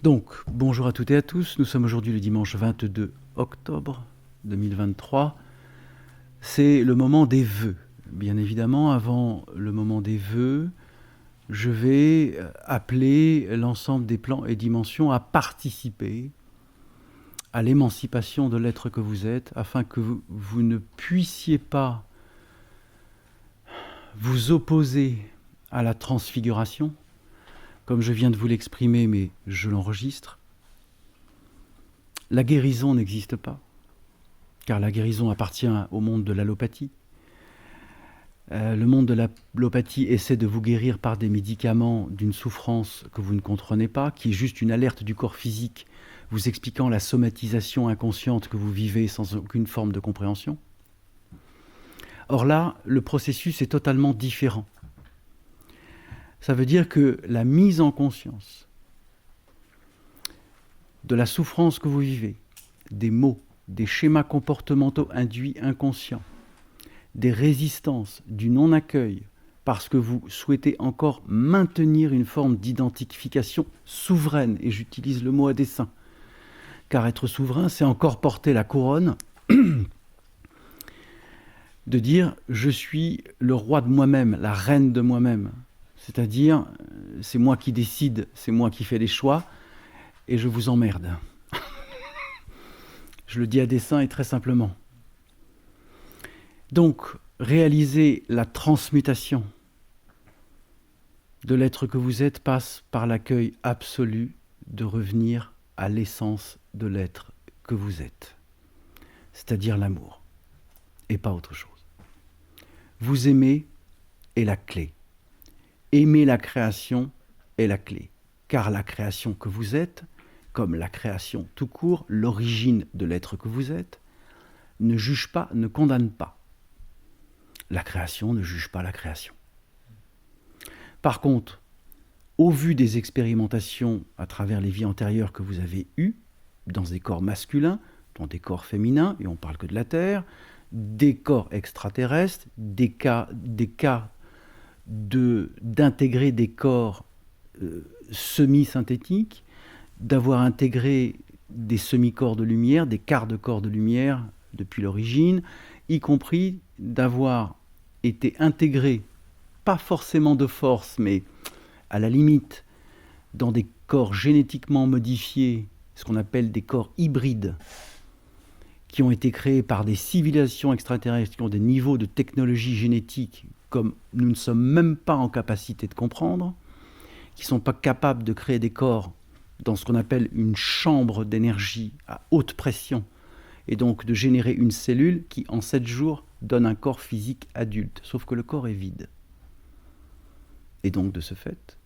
Donc, bonjour à toutes et à tous. Nous sommes aujourd'hui le dimanche 22 octobre 2023. C'est le moment des vœux. Bien évidemment, avant le moment des vœux, je vais appeler l'ensemble des plans et dimensions à participer à l'émancipation de l'être que vous êtes, afin que vous ne puissiez pas vous opposer à la transfiguration, comme je viens de vous l'exprimer, mais je l'enregistre. La guérison n'existe pas, car la guérison appartient au monde de l'allopathie. Le monde de l'allopathie essaie de vous guérir par des médicaments d'une souffrance que vous ne comprenez pas, qui est juste une alerte du corps physique, vous expliquant la somatisation inconsciente que vous vivez sans aucune forme de compréhension. Or là, le processus est totalement différent. Ça veut dire que la mise en conscience de la souffrance que vous vivez, des maux, des schémas comportementaux induits inconscients, des résistances, du non-accueil, parce que vous souhaitez encore maintenir une forme d'identification souveraine, et j'utilise le mot à dessein, car être souverain, c'est encore porter la couronne de dire « je suis le roi de moi-même, la reine de moi-même », c'est-à-dire c'est moi qui décide, c'est moi qui fais les choix, et je vous emmerde. Je le dis à dessein et très simplement. Donc, réaliser la transmutation de l'être que vous êtes passe par l'accueil absolu de revenir à l'essence de l'être que vous êtes, c'est-à-dire l'amour, et pas autre chose. Vous aimer est la clé. Aimer la création est la clé, car la création que vous êtes, comme la création tout court, l'origine de l'être que vous êtes, ne juge pas, ne condamne pas. La création ne juge pas la création. Par contre, au vu des expérimentations à travers les vies antérieures que vous avez eues, dans des corps masculins, dans des corps féminins, et on ne parle que de la Terre, des corps extraterrestres, des cas d'intégrer des corps semi-synthétiques, d'avoir intégré des semi-corps de lumière, des quarts de corps de lumière depuis l'origine, y compris d'avoir été intégré, pas forcément de force, mais à la limite, dans des corps génétiquement modifiés, ce qu'on appelle des corps hybrides, qui ont été créés par des civilisations extraterrestres, qui ont des niveaux de technologie génétique comme nous ne sommes même pas en capacité de comprendre, qui ne sont pas capables de créer des corps dans ce qu'on appelle une chambre d'énergie à haute pression, et donc de générer une cellule qui, en 7 jours, donne un corps physique adulte, sauf que le corps est vide. Et donc, de ce fait,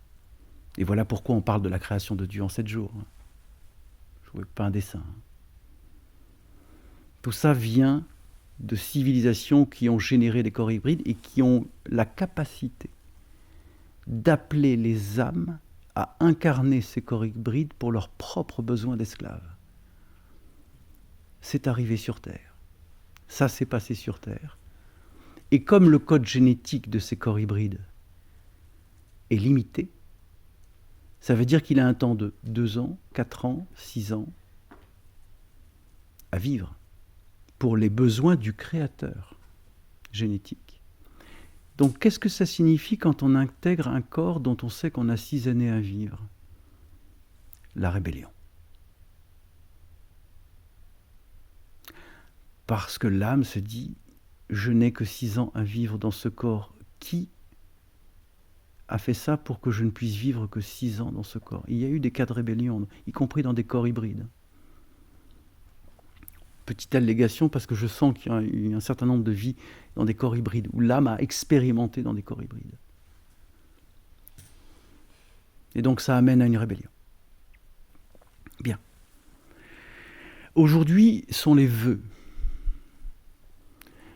et voilà pourquoi on parle de la création de Dieu en 7 jours. Je ne vois pas un dessin. Tout ça vient de civilisations qui ont généré des corps hybrides et qui ont la capacité d'appeler les âmes à incarner ces corps hybrides pour leurs propres besoins d'esclaves. C'est arrivé sur Terre. Ça s'est passé sur Terre. Et comme le code génétique de ces corps hybrides est limité, ça veut dire qu'il a un temps de 2 ans, 4 ans, 6 ans à vivre pour les besoins du créateur génétique. Donc qu'est-ce que ça signifie quand on intègre un corps dont on sait qu'on a 6 années à vivre? La rébellion. Parce que l'âme se dit, je n'ai que 6 ans à vivre dans ce corps. Qui a fait ça pour que je ne puisse vivre que 6 ans dans ce corps? Il y a eu des cas de rébellion, y compris dans des corps hybrides. Petite allégation, parce que je sens qu'il y a eu un certain nombre de vies dans des corps hybrides, où l'âme a expérimenté dans des corps hybrides. Et donc ça amène à une rébellion. Bien. Aujourd'hui sont les vœux.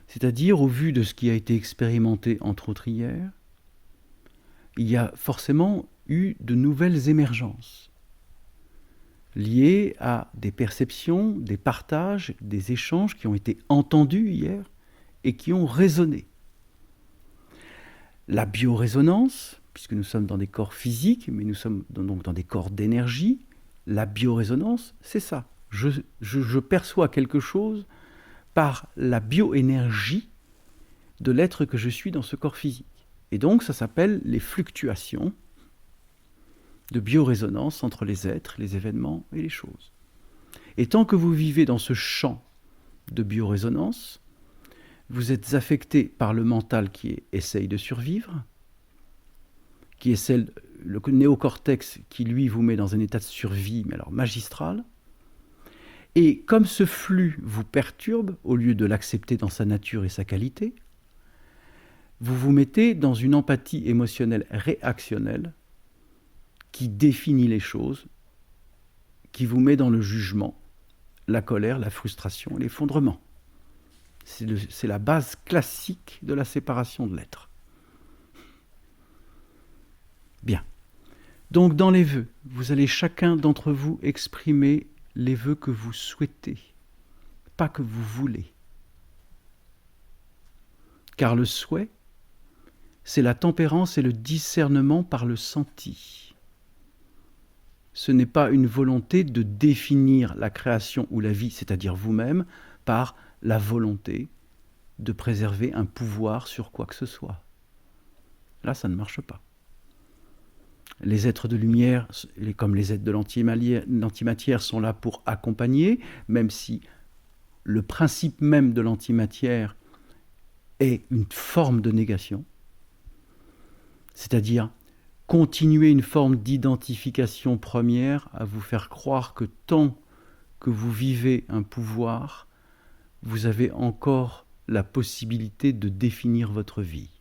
C'est-à-dire, au vu de ce qui a été expérimenté, entre autres hier, il y a forcément eu de nouvelles émergences liées à des perceptions, des partages, des échanges qui ont été entendus hier et qui ont résonné. La biorésonance, puisque nous sommes dans des corps physiques, mais nous sommes donc dans des corps d'énergie, La biorésonance, c'est ça. Je perçois quelque chose par la bioénergie de l'être que je suis dans ce corps physique. Et donc, ça s'appelle les fluctuations de biorésonance entre les êtres, les événements et les choses. Et tant que vous vivez dans ce champ de biorésonance, vous êtes affecté par le mental qui essaye de survivre, qui est le néocortex qui, lui, vous met dans un état de survie, mais alors magistral. Et comme ce flux vous perturbe, au lieu de l'accepter dans sa nature et sa qualité, vous vous mettez dans une empathie émotionnelle réactionnelle qui définit les choses, qui vous met dans le jugement, la colère, la frustration et l'effondrement. C'est la base classique de la séparation de l'être. Bien. Donc dans les vœux, vous allez chacun d'entre vous exprimer les vœux que vous souhaitez, pas que vous voulez. Car le souhait, c'est la tempérance et le discernement par le senti. Ce n'est pas une volonté de définir la création ou la vie, c'est-à-dire vous-même, par la volonté de préserver un pouvoir sur quoi que ce soit. Là, ça ne marche pas. Les êtres de lumière, comme les êtres de l'antimatière, sont là pour accompagner, même si le principe même de l'antimatière est une forme de négation, c'est-à-dire continuer une forme d'identification première à vous faire croire que tant que vous vivez un pouvoir, vous avez encore la possibilité de définir votre vie.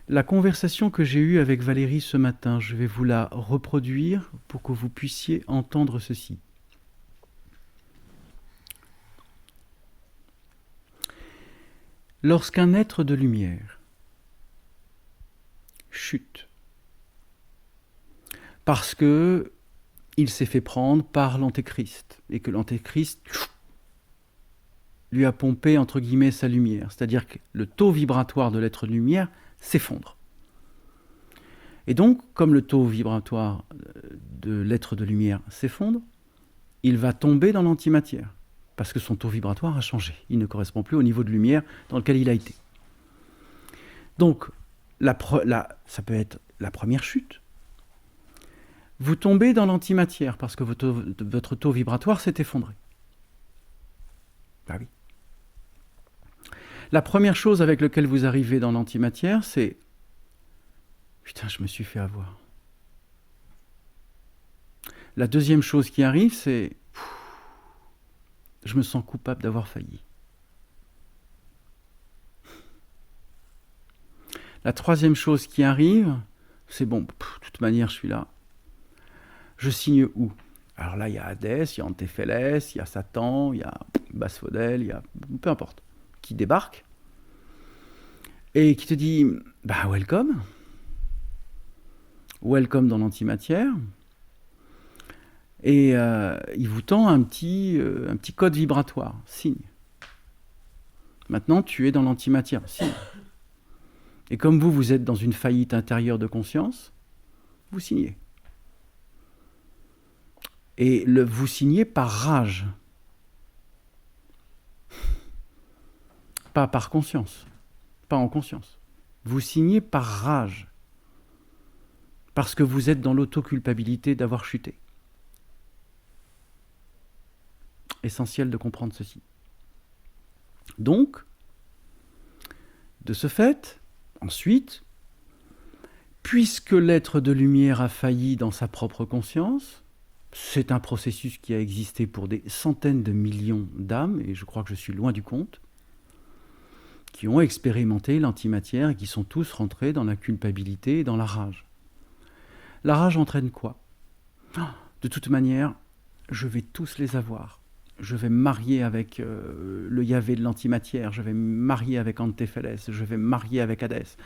La conversation que j'ai eue avec Valérie ce matin, je vais vous la reproduire pour que vous puissiez entendre ceci. Lorsqu'un être de lumière chute, parce que il s'est fait prendre par l'antéchrist, et que l'antéchrist lui a pompé, entre guillemets, sa lumière, c'est-à-dire que le taux vibratoire de l'être de lumière s'effondre. Et donc, comme le taux vibratoire de l'être de lumière s'effondre, il va tomber dans l'antimatière, parce que son taux vibratoire a changé. Il ne correspond plus au niveau de lumière dans lequel il a été. Donc, ça peut être la première chute. Vous tombez dans l'antimatière, parce que votre taux vibratoire s'est effondré. Ah oui. La première chose avec laquelle vous arrivez dans l'antimatière, c'est « Putain, je me suis fait avoir ». La deuxième chose qui arrive, c'est « Je me sens coupable d'avoir failli ». La troisième chose qui arrive, c'est « Bon, de toute manière, je suis là. Je signe où ?» Alors là, il y a Hadès, il y a Antéphélès, il y a Satan, il y a Basphodèle, il y a peu importe, qui débarque et qui te dit « Bah, welcome ». Welcome dans l'antimatière. Et il vous tend un petit code vibratoire, signe. Maintenant, tu es dans l'antimatière, signe. Et comme vous êtes dans une faillite intérieure de conscience, vous signez. Et vous signez par rage. Pas par conscience. Pas en conscience. Vous signez par rage. Parce que vous êtes dans l'autoculpabilité d'avoir chuté. Essentiel de comprendre ceci. Donc, de ce fait, ensuite, puisque l'être de lumière a failli dans sa propre conscience, c'est un processus qui a existé pour des centaines de millions d'âmes, et je crois que je suis loin du compte, qui ont expérimenté l'antimatière et qui sont tous rentrés dans la culpabilité et dans la rage. La rage entraîne quoi ? De toute manière, je vais tous les avoir. Je vais me marier avec le Yahvé de l'antimatière, je vais me marier avec Antéphélès, je vais me marier avec Hadès.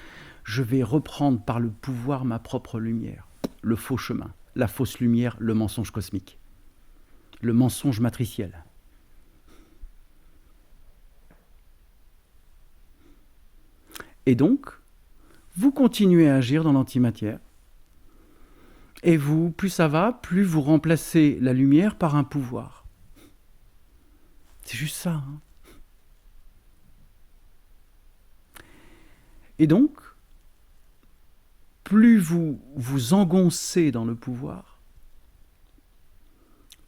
Je vais reprendre par le pouvoir ma propre lumière, le faux chemin, la fausse lumière, le mensonge cosmique, le mensonge matriciel. Et donc, vous continuez à agir dans l'antimatière Et vous, plus ça va, plus vous remplacez la lumière par un pouvoir. C'est juste ça. Hein. Et donc, plus vous vous engoncez dans le pouvoir,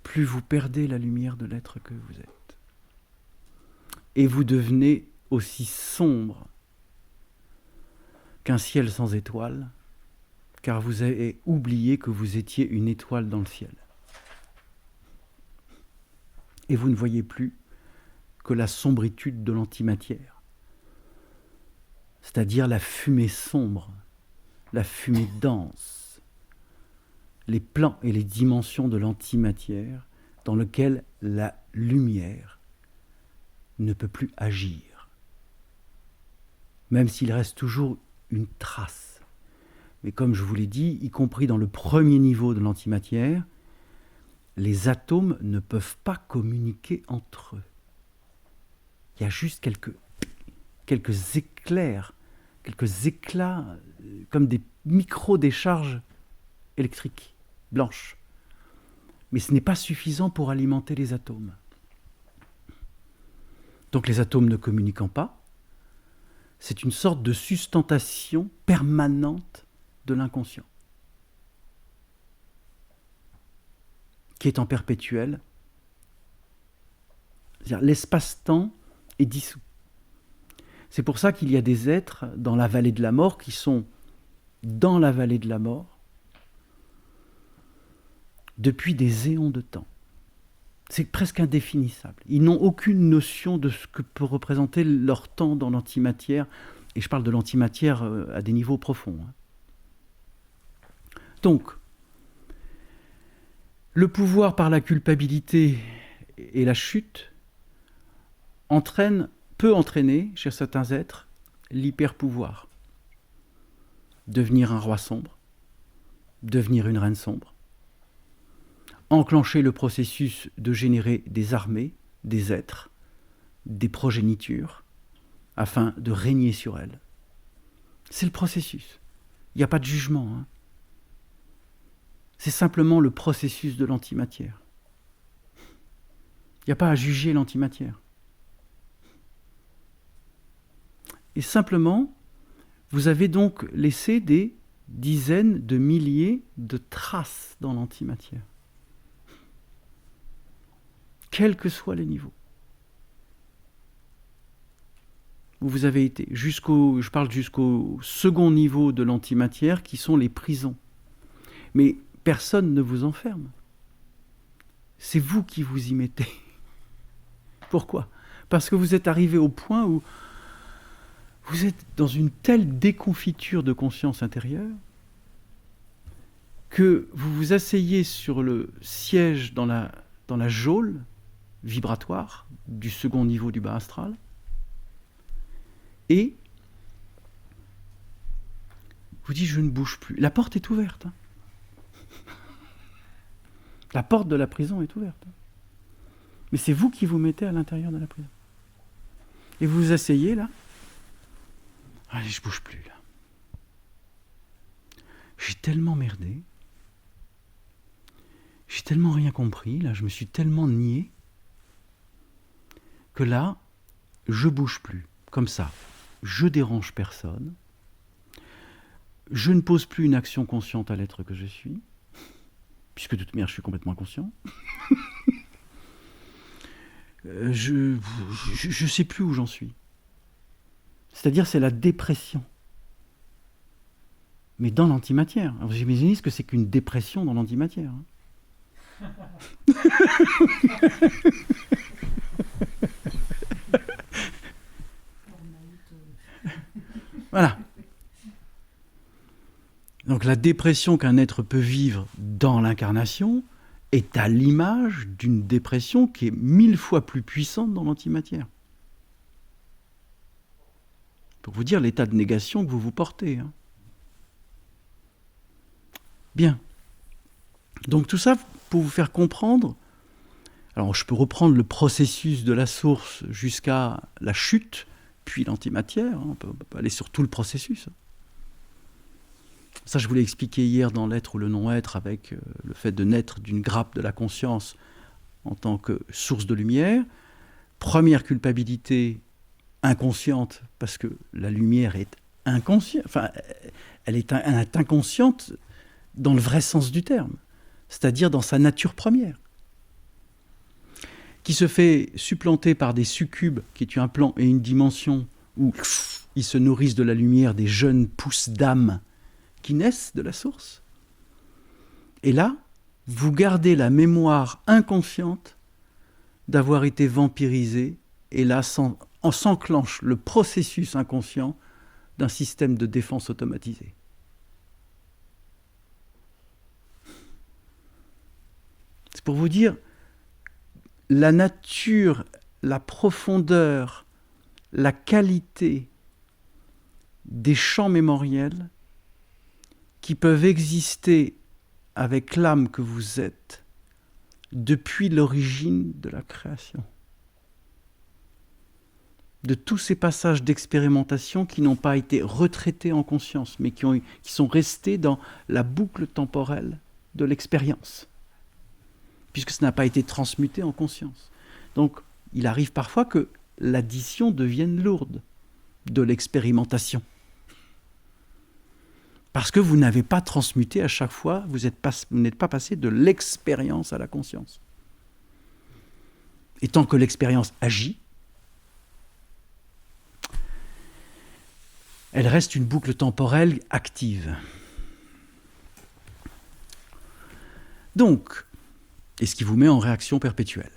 plus vous perdez la lumière de l'être que vous êtes. Et vous devenez aussi sombre qu'un ciel sans étoiles, car vous avez oublié que vous étiez une étoile dans le ciel. Et vous ne voyez plus que la sombritude de l'antimatière, c'est-à-dire la fumée sombre, la fumée dense, les plans et les dimensions de l'antimatière dans lequel la lumière ne peut plus agir, même s'il reste toujours une trace. Mais comme je vous l'ai dit, y compris dans le premier niveau de l'antimatière, les atomes ne peuvent pas communiquer entre eux. Il y a juste quelques éclairs, quelques éclats, comme des micro-décharges électriques blanches. Mais ce n'est pas suffisant pour alimenter les atomes. Donc les atomes ne communiquant pas, c'est une sorte de sustentation permanente de l'inconscient, qui est en perpétuel. C'est-à-dire l'espace-temps est dissous. C'est pour ça qu'il y a des êtres dans la vallée de la mort qui sont dans la vallée de la mort depuis des éons de temps. C'est presque indéfinissable. Ils n'ont aucune notion de ce que peut représenter leur temps dans l'antimatière, et je parle de l'antimatière à des niveaux profonds. Donc, le pouvoir par la culpabilité et la chute peut entraîner, chez certains êtres, l'hyper-pouvoir. Devenir un roi sombre, devenir une reine sombre, enclencher le processus de générer des armées, des êtres, des progénitures, afin de régner sur elles. C'est le processus. Il n'y a pas de jugement. Hein. C'est simplement le processus de l'antimatière. Il n'y a pas à juger l'antimatière. Et simplement, vous avez donc laissé des dizaines de milliers de traces dans l'antimatière. Quels que soient les niveaux. Vous avez été je parle jusqu'au second niveau de l'antimatière, qui sont les prisons. Mais personne ne vous enferme. C'est vous qui vous y mettez. Pourquoi ? Parce que vous êtes arrivé au point où vous êtes dans une telle déconfiture de conscience intérieure que vous vous asseyez sur le siège dans la geôle vibratoire du second niveau du bas astral et vous dites « je ne bouge plus ». La porte est ouverte. Hein. La porte de la prison est ouverte. Mais c'est vous qui vous mettez à l'intérieur de la prison. Et vous vous asseyez là. Allez, je bouge plus là. J'ai tellement merdé. J'ai tellement rien compris, là, je me suis tellement nié que là, je bouge plus. Comme ça, je dérange personne. Je ne pose plus une action consciente à l'être que je suis, puisque de toute manière, je suis complètement inconscient. Je sais plus où j'en suis. C'est-à-dire, c'est la dépression. Mais dans l'antimatière. Alors, j'imagine ce que c'est qu'une dépression dans l'antimatière. Voilà. Donc la dépression qu'un être peut vivre dans l'incarnation est à l'image d'une dépression qui est 1000 fois plus puissante dans l'antimatière. Pour vous dire l'état de négation que vous vous portez. Hein. Bien. Donc tout ça pour vous faire comprendre. Alors je peux reprendre le processus de la source jusqu'à la chute, puis l'antimatière. Hein. On peut aller sur tout le processus. Ça, je vous l'ai expliqué hier dans l'être ou le non-être, avec le fait de naître d'une grappe de la conscience en tant que source de lumière. Première culpabilité inconsciente, parce que la lumière est inconsciente, enfin, elle est inconsciente dans le vrai sens du terme, c'est-à-dire dans sa nature première, qui se fait supplanter par des succubes, qui est un plan et une dimension où ils se nourrissent de la lumière, des jeunes pousses d'âme qui naissent de la source. Et là, vous gardez la mémoire inconsciente d'avoir été vampirisé, et là s'enclenche le processus inconscient d'un système de défense automatisé. C'est pour vous dire la nature, la profondeur, la qualité des champs mémoriels qui peuvent exister avec l'âme que vous êtes depuis l'origine de la création. De tous ces passages d'expérimentation qui n'ont pas été retraités en conscience, mais qui sont restés dans la boucle temporelle de l'expérience, puisque ça n'a pas été transmuté en conscience. Donc, il arrive parfois que l'addition devienne lourde de l'expérimentation. Parce que vous n'avez pas transmuté à chaque fois, vous n'êtes pas passé de l'expérience à la conscience. Et tant que l'expérience agit, elle reste une boucle temporelle active. Donc, et ce qui vous met en réaction perpétuelle.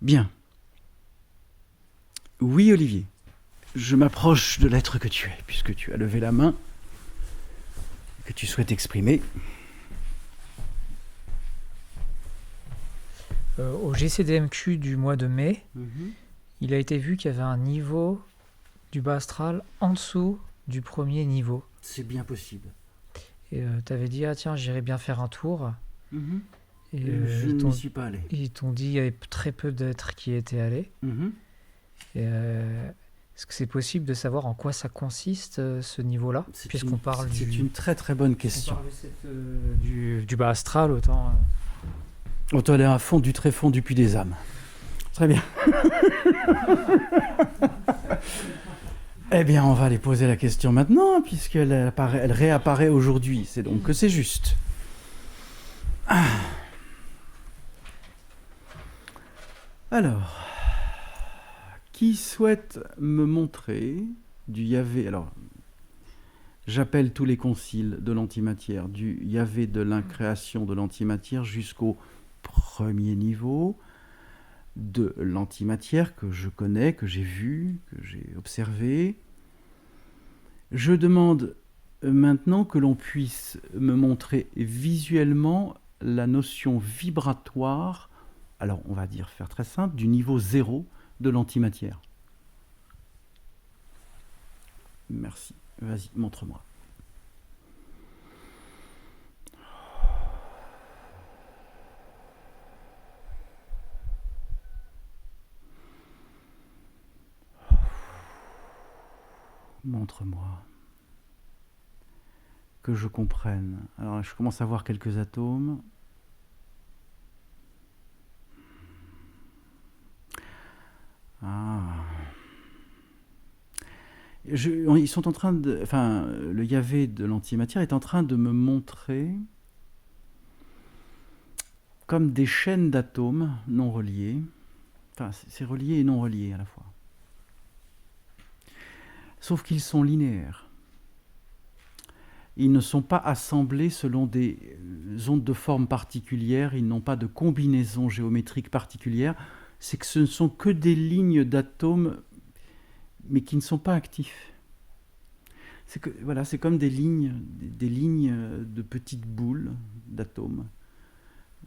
Bien. Oui, Olivier, je m'approche de l'être que tu es, puisque tu as levé la main, que tu souhaites exprimer. Au GCDMQ du mois de mai, il a été vu qu'il y avait un niveau du bas astral en dessous du premier niveau. C'est bien possible. Et tu avais dit, ah tiens, j'irai bien faire un tour. Et je n'y suis pas allé. Ils t'ont dit qu'il y avait très peu d'êtres qui étaient allés. Et, est-ce que c'est possible de savoir en quoi ça consiste, ce niveau-là, puisqu'on parle C'est une très très bonne question. On parle du bas astral, autant... Autant aller à fond du tréfonds du puits des âmes. Très bien. Eh bien, on va aller poser la question maintenant, puisqu'elle réapparaît aujourd'hui. C'est donc que c'est juste. Alors, qui souhaite me montrer du Yahvé? Alors, j'appelle tous les conciles de l'antimatière, du Yahvé de l'incréation de l'antimatière jusqu'au premier niveau de l'antimatière que je connais, que j'ai vu, que j'ai observé. Je demande maintenant que l'on puisse me montrer visuellement la notion vibratoire, alors on va dire, faire très simple, du niveau 0 de l'antimatière. Merci. Vas-y, montre-moi. Montre-moi. Que je comprenne. Alors, je commence à voir quelques atomes. Ah. Ils sont en train de... Enfin, le Yahvé de l'antimatière est en train de me montrer comme des chaînes d'atomes non reliés. Enfin, c'est relié et non relié à la fois. Sauf qu'ils sont linéaires. Ils ne sont pas assemblés selon des ondes de forme particulières, ils n'ont pas de combinaison géométrique particulière, c'est que ce ne sont que des lignes d'atomes, mais qui ne sont pas actifs. C'est comme des lignes de petites boules d'atomes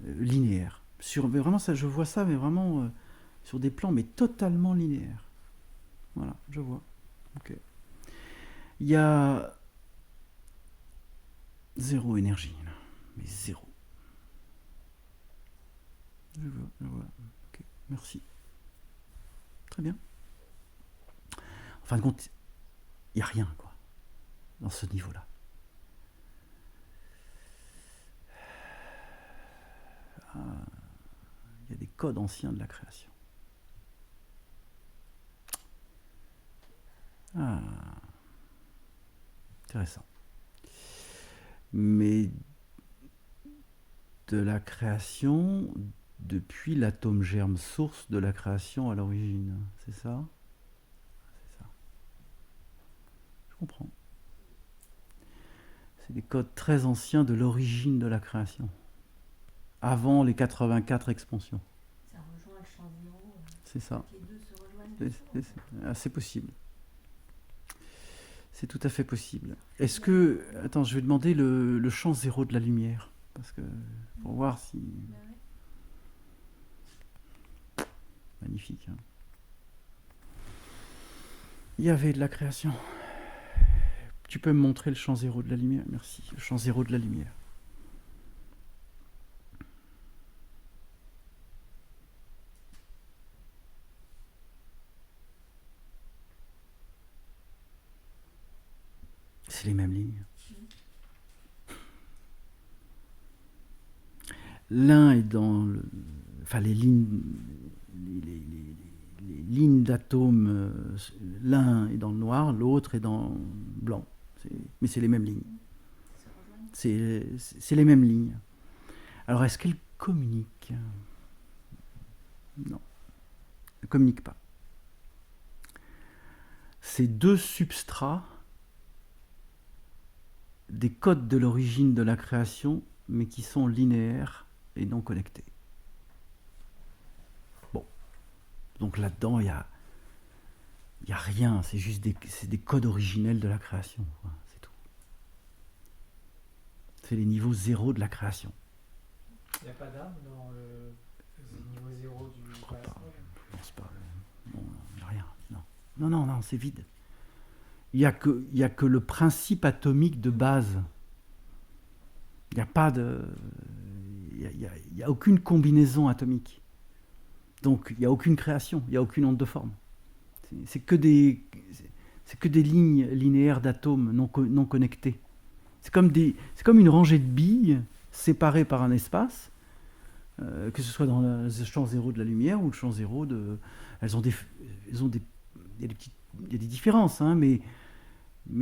linéaires. Vraiment, ça, je vois ça, mais vraiment sur des plans, mais totalement linéaires. Voilà, je vois. Ok. Il y a zéro énergie, là. Mais zéro. Je vois. Ok, merci. Très bien. En fin de compte, Il n'y a rien, quoi, dans ce niveau-là. Il y a des codes anciens de la création. Intéressant. Mais de la création depuis l'atome germe source de la création à l'origine, c'est ça? C'est ça. Je comprends. C'est des codes très anciens de l'origine de la création, avant les 84 expansions. Ça rejoint le champ zéro. C'est ça. Les deux se rejoignent. C'est possible. C'est tout à fait possible. Est-ce que... Attends, je vais demander le champ zéro de la lumière, parce que pour voir si... Magnifique. Hein. Il y avait de la création. Tu peux me montrer le champ zéro de la lumière? Merci. Le champ zéro de la lumière. C'est les mêmes lignes. L'un est dans le... Enfin, les lignes d'atomes, l'un est dans le noir, l'autre est dans le blanc. Mais c'est les mêmes lignes. C'est les mêmes lignes. Alors, est-ce qu'elles communiquent? Non. Elles ne communiquent pas. Ces deux substrats, des codes de l'origine de la création, mais qui sont linéaires et non connectés. Bon. Donc là-dedans, il n'y a rien, c'est juste des codes originels de la création. C'est tout. C'est les niveaux zéro de la création. Il n'y a pas d'âme dans le niveau zéro du... Je crois pas. Je pense pas. Non, il n'y a rien. Non, c'est vide. Il n'y a que le principe atomique de base. Il n'y a pas de... Il n'y a aucune combinaison atomique. Donc, il n'y a aucune création, il n'y a aucune onde de forme. C'est que des lignes linéaires d'atomes non connectés. C'est comme une rangée de billes séparées par un espace, que ce soit dans le champ zéro de la lumière ou le champ zéro de... Il y a des différences, hein, mais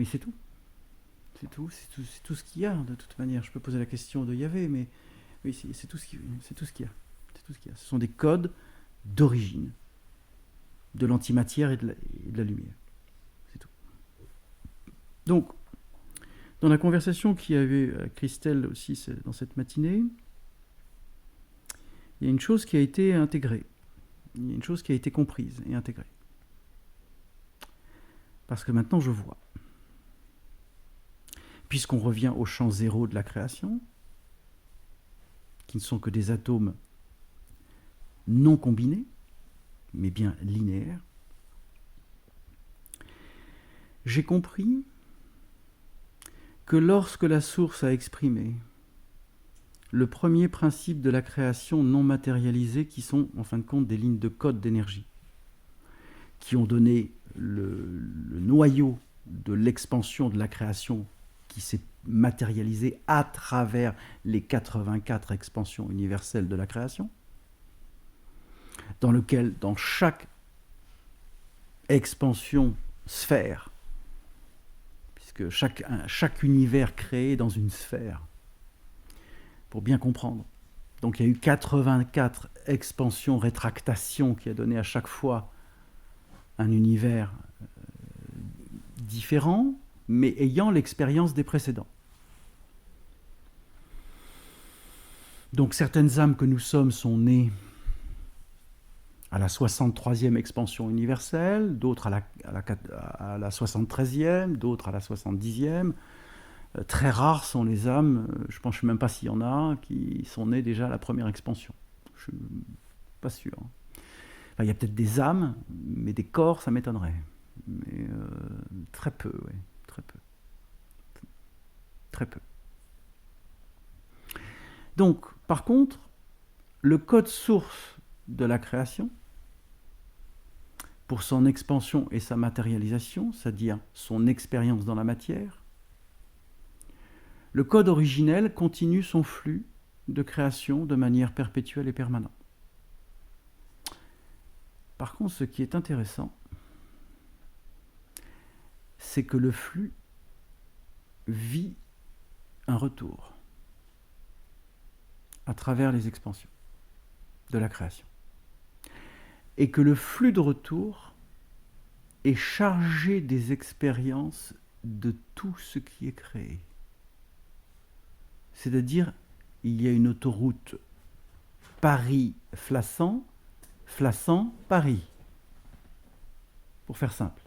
c'est tout. C'est tout ce qu'il y a, de toute manière. Je peux poser la question de Yahvé, mais oui, c'est tout ce qu'il y a. C'est tout ce qu'il y a. Ce sont des codes d'origine de l'antimatière et de la lumière. C'est tout. Donc, dans la conversation qu'il y avait avec Christelle aussi dans cette matinée, il y a une chose qui a été intégrée. Il y a une chose qui a été comprise et intégrée. Parce que maintenant, je vois. Puisqu'on revient au champ zéro de la création, qui ne sont que des atomes non combinés, mais bien linéaires, j'ai compris que lorsque la source a exprimé le premier principe de la création non matérialisée, qui sont en fin de compte des lignes de code d'énergie, qui ont donné le noyau de l'expansion de la création qui s'est matérialisée à travers les 84 expansions universelles de la création, dans lequel, dans chaque expansion sphère, puisque chaque univers créé dans une sphère, pour bien comprendre. Donc il y a eu 84 expansions, rétractations qui a donné à chaque fois un univers différent, mais ayant l'expérience des précédents. Donc certaines âmes que nous sommes sont nées à la 63e expansion universelle, d'autres à la 73e, d'autres à la 70e. Très rares sont les âmes, je ne sais même pas s'il y en a, qui sont nées déjà à la première expansion. Je ne suis pas sûr. Enfin, il y a peut-être des âmes, mais des corps, ça m'étonnerait. Mais très peu, oui. Très peu. Très peu. Donc, par contre, le code source de la création pour son expansion et sa matérialisation, c'est-à-dire son expérience dans la matière, le code originel continue son flux de création de manière perpétuelle et permanente. Par contre, ce qui est intéressant, c'est que le flux vit un retour à travers les expansions de la création. Et que le flux de retour est chargé des expériences de tout ce qui est créé. C'est-à-dire, il y a une autoroute Paris-Flassan, Flassan-Paris, pour faire simple.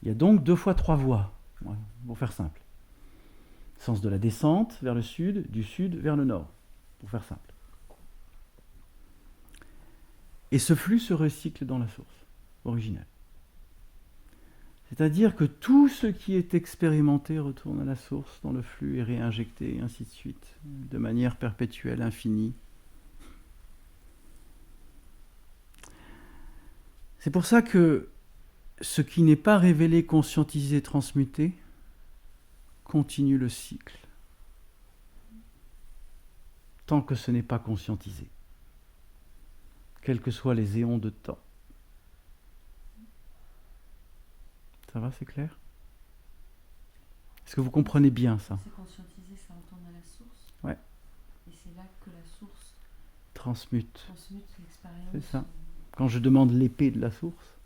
Il y a donc 2 fois 3 voies, pour faire simple. Sens de la descente vers le sud, du sud vers le nord, pour faire simple. Et ce flux se recycle dans la source originelle. C'est-à-dire que tout ce qui est expérimenté retourne à la source, dans le flux, est réinjecté, et ainsi de suite, de manière perpétuelle, infinie. C'est pour ça que ce qui n'est pas révélé, conscientisé, transmuté, continue le cycle, tant que ce n'est pas conscientisé, quels que soient les éons de temps. Ça va, c'est clair? Est-ce que vous comprenez bien ça? C'est conscientisé, ça retourne à la source. Ouais. Et c'est là que la source Transmute. l'expérience. C'est ça. Quand je demande l'épée de la source,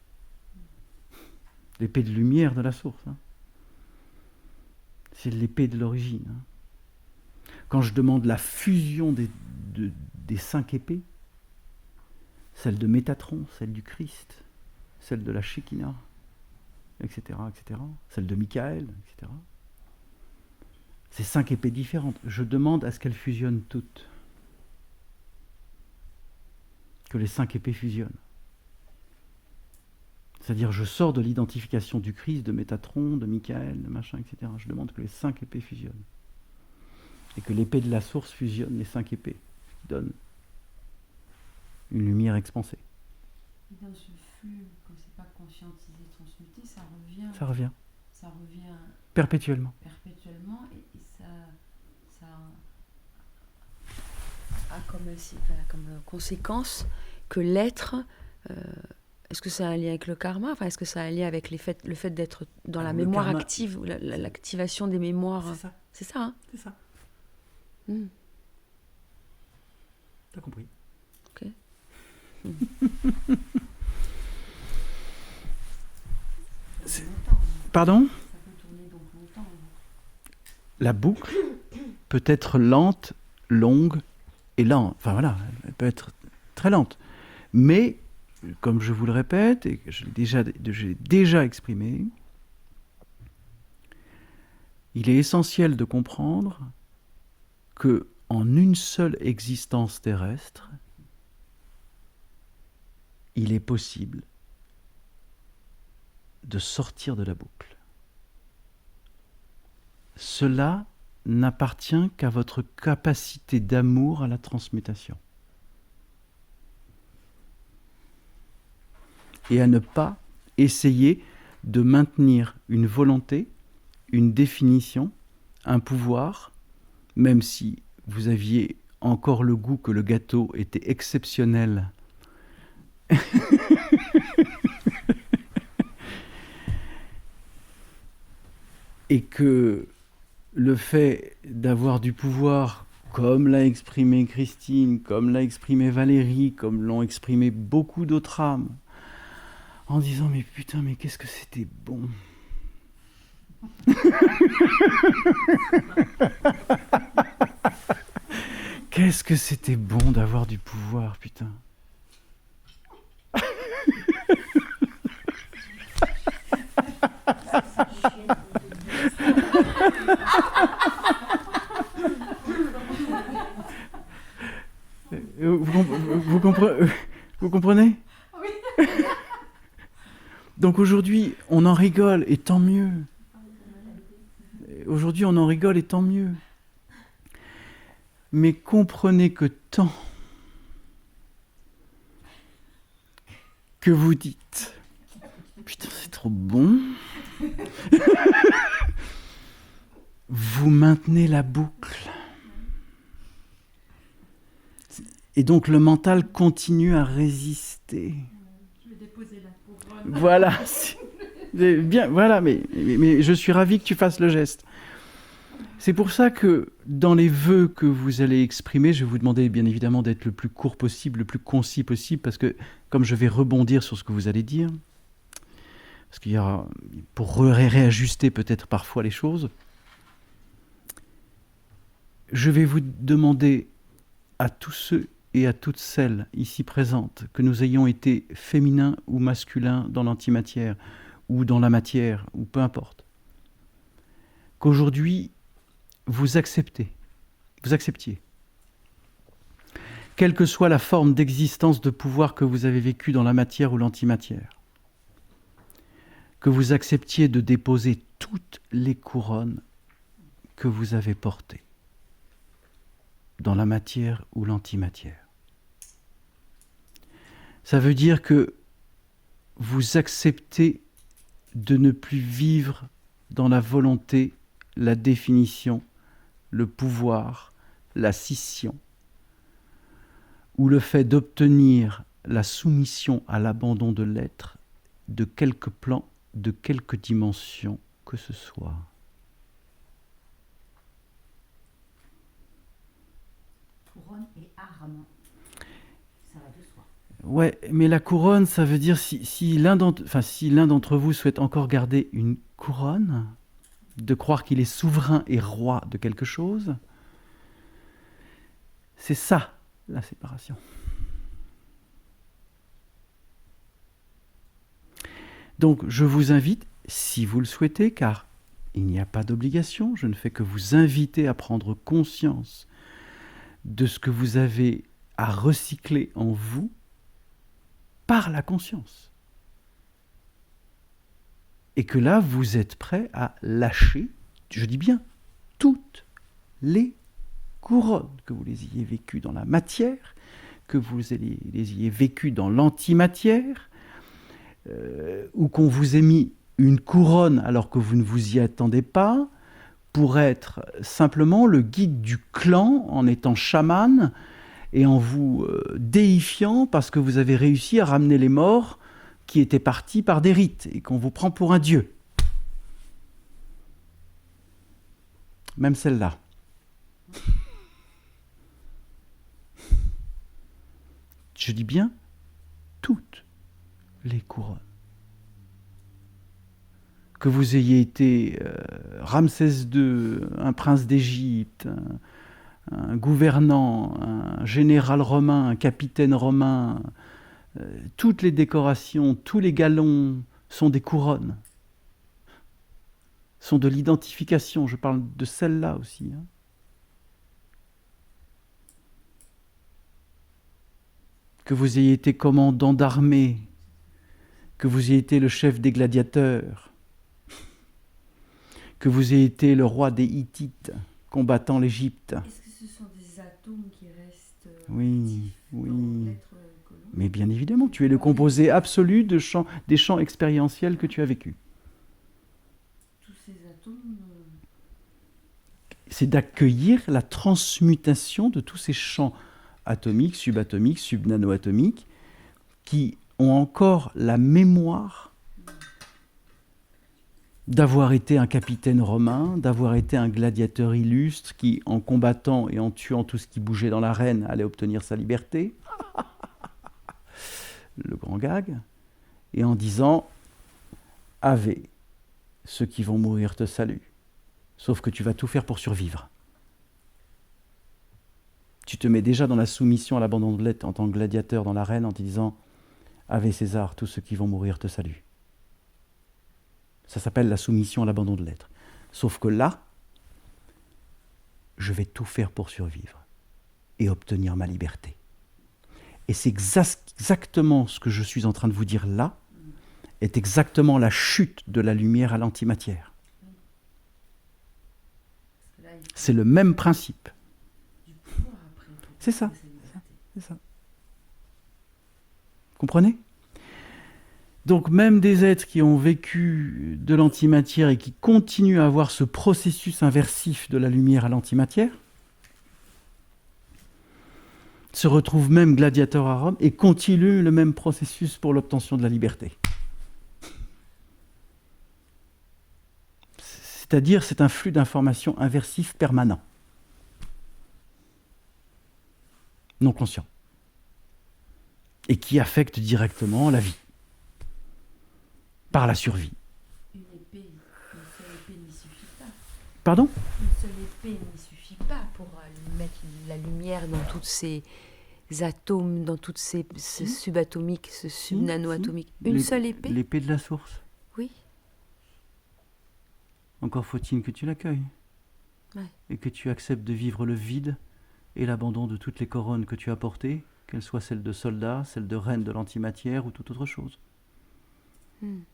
l'épée de lumière de la source, c'est l'épée de l'origine. Quand je demande la fusion des 5 épées, celle de Métatron, celle du Christ, celle de la Shekinah, etc., celle de Michael, etc. Ces 5 épées différentes. Je demande à ce qu'elles fusionnent toutes. Que les 5 épées fusionnent. C'est-à-dire, je sors de l'identification du Christ, de Métatron, de Michael, de machin, etc. Je demande que les 5 épées fusionnent. Et que l'épée de la source fusionne les 5 épées, qui donne une lumière expansée. Et dans ce flux, comme c'est pas conscientisé, transmuté, ça revient. Ça revient. Ça revient Perpétuellement. Perpétuellement et ça a comme conséquence que l'être. Est-ce que ça a un lien avec le karma? Est-ce que ça a un lien avec le fait d'être dans la mémoire karma, active, ou l'activation des mémoires? C'est ça. C'est ça, hein? C'est ça. T'as compris. Ok. Pardon? Ça peut tourner donc longtemps. La boucle peut être lente, longue et lente. Enfin voilà, elle peut être très lente. Mais, comme je vous le répète, et que j'ai déjà exprimé, il est essentiel de comprendre que en une seule existence terrestre, il est possible de sortir de la boucle. Cela n'appartient qu'à votre capacité d'amour à la transmutation. Et à ne pas essayer de maintenir une volonté, une définition, un pouvoir, même si vous aviez encore le goût que le gâteau était exceptionnel. Et que le fait d'avoir du pouvoir, comme l'a exprimé Christine, comme l'a exprimé Valérie, comme l'ont exprimé beaucoup d'autres âmes, en disant mais putain, mais qu'est-ce que c'était bon. Qu'est-ce que c'était bon d'avoir du pouvoir, putain. Vous comprenez? Oui. Donc aujourd'hui, on en rigole, et tant mieux. Aujourd'hui, on en rigole, et tant mieux. Mais comprenez que tant que vous dites « Putain, c'est trop bon !» Vous maintenez la boucle. Et donc le mental continue à résister. Je vais déposer la couronne. Voilà. Bien, voilà, mais je suis ravi que tu fasses le geste. C'est pour ça que dans les vœux que vous allez exprimer, je vais vous demander bien évidemment d'être le plus court possible, le plus concis possible, parce que comme je vais rebondir sur ce que vous allez dire, parce qu'il y aura, pour réajuster peut-être parfois les choses, je vais vous demander à tous ceux et à toutes celles ici présentes, que nous ayons été féminins ou masculins dans l'antimatière, ou dans la matière, ou peu importe, qu'aujourd'hui, vous acceptiez, quelle que soit la forme d'existence de pouvoir que vous avez vécue dans la matière ou l'antimatière, que vous acceptiez de déposer toutes les couronnes que vous avez portées dans la matière ou l'antimatière. Ça veut dire que vous acceptez de ne plus vivre dans la volonté, la définition, le pouvoir, la scission, ou le fait d'obtenir la soumission à l'abandon de l'être de quelque plan, de quelque dimension que ce soit. Couronne et arme. Ça va de soi. Ouais, mais la couronne, ça veut dire si l'un d'entre vous souhaite encore garder une couronne, de croire qu'il est souverain et roi de quelque chose, c'est ça la séparation. Donc je vous invite, si vous le souhaitez, car il n'y a pas d'obligation, je ne fais que vous inviter à prendre conscience de ce que vous avez à recycler en vous par la conscience. Et que là, vous êtes prêt à lâcher, je dis bien, toutes les couronnes, que vous les ayez vécues dans la matière, que vous les ayez vécues dans l'antimatière, ou qu'on vous ait mis une couronne alors que vous ne vous y attendez pas, pour être simplement le guide du clan en étant chaman et en vous déifiant parce que vous avez réussi à ramener les morts qui étaient partis par des rites et qu'on vous prend pour un dieu. Même celle-là. Je dis bien toutes les couronnes. Que vous ayez été Ramsès II, un prince d'Égypte, un gouvernant, un général romain, un capitaine romain, toutes les décorations, tous les galons sont des couronnes, sont de l'identification. Je parle de celle-là aussi. Hein. Que vous ayez été commandant d'armée, que vous ayez été le chef des gladiateurs, que vous ayez été le roi des Hittites, combattant l'Égypte. Est-ce que ce sont des atomes qui restent oui. dans l'être colon ? Mais bien évidemment, tu es le composé absolu des champs expérientiels que tu as vécus. Tous ces atomes... C'est d'accueillir la transmutation de tous ces champs atomiques, subatomiques, subnanoatomiques, qui ont encore la mémoire d'avoir été un capitaine romain, d'avoir été un gladiateur illustre qui, en combattant et en tuant tout ce qui bougeait dans l'arène, allait obtenir sa liberté. Le grand gag. Et en disant « Ave, ceux qui vont mourir te saluent, sauf que tu vas tout faire pour survivre. » Tu te mets déjà dans la soumission à l'abandon de l'être en tant que gladiateur dans l'arène en te disant « Ave César, tous ceux qui vont mourir te saluent. » Ça s'appelle la soumission à l'abandon de l'être. Sauf que là, je vais tout faire pour survivre et obtenir ma liberté. Et c'est exactement ce que je suis en train de vous dire là, est exactement la chute de la lumière à l'antimatière. C'est le même principe. C'est ça. C'est ça. Comprenez ? Donc même des êtres qui ont vécu de l'antimatière et qui continuent à avoir ce processus inversif de la lumière à l'antimatière, se retrouvent même gladiateurs à Rome et continuent le même processus pour l'obtention de la liberté. C'est-à-dire, c'est un flux d'informations inversif permanent, non conscient, et qui affecte directement la vie, par la survie. Une seule épée n'y suffit pas. Pardon ? Une seule épée n'y suffit pas pour mettre la lumière dans tous ces atomes, dans toutes ces subatomiques, ce subnanoatomique. Une seule épée ? L'épée de la source. Oui. Encore faut-il que tu l'accueilles. Ouais. Et que tu acceptes de vivre le vide et l'abandon de toutes les couronnes que tu as portées, qu'elles soient celles de soldats, celles de reines de l'antimatière ou toute autre chose.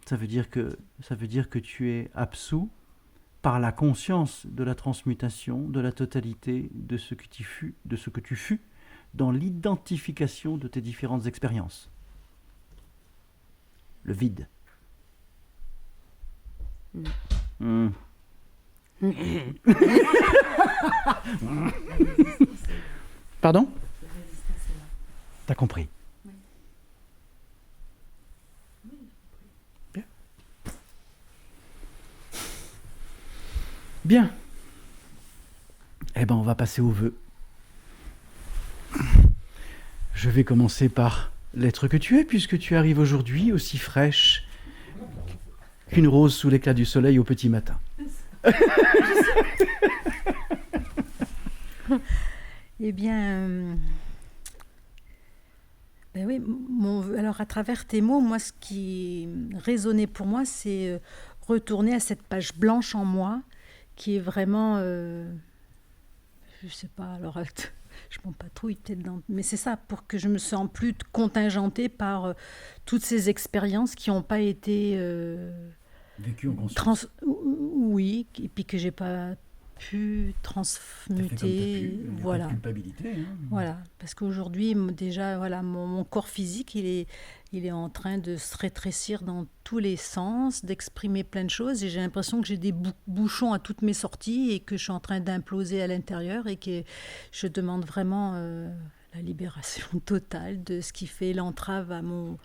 Ça veut dire que tu es absous par la conscience de la transmutation, de la totalité de ce que tu fus, dans l'identification de tes différentes expériences. Le vide. Pardon ? T'as compris ? Bien. Eh bien, on va passer au vœu. Je vais commencer par l'être que tu es, puisque tu arrives aujourd'hui aussi fraîche qu'une rose sous l'éclat du soleil au petit matin. Eh bien, ben oui, alors à travers tes mots, moi, ce qui résonnait pour moi, c'est retourner à cette page blanche en moi, qui est vraiment, je sais pas, alors je m'en patrouille peut-être, mais c'est ça, pour que je me sente plus contingentée par toutes ces expériences qui n'ont pas été vécues en conscience. Oui, et puis que j'ai pas pu transmuter, voilà. Pas de culpabilité. Hein. Voilà, parce qu'aujourd'hui déjà, voilà, mon corps physique, il est en train de se rétrécir dans tous les sens, d'exprimer plein de choses, et j'ai l'impression que j'ai des bouchons à toutes mes sorties et que je suis en train d'imploser à l'intérieur et que je demande vraiment la libération totale de ce qui fait l'entrave à mon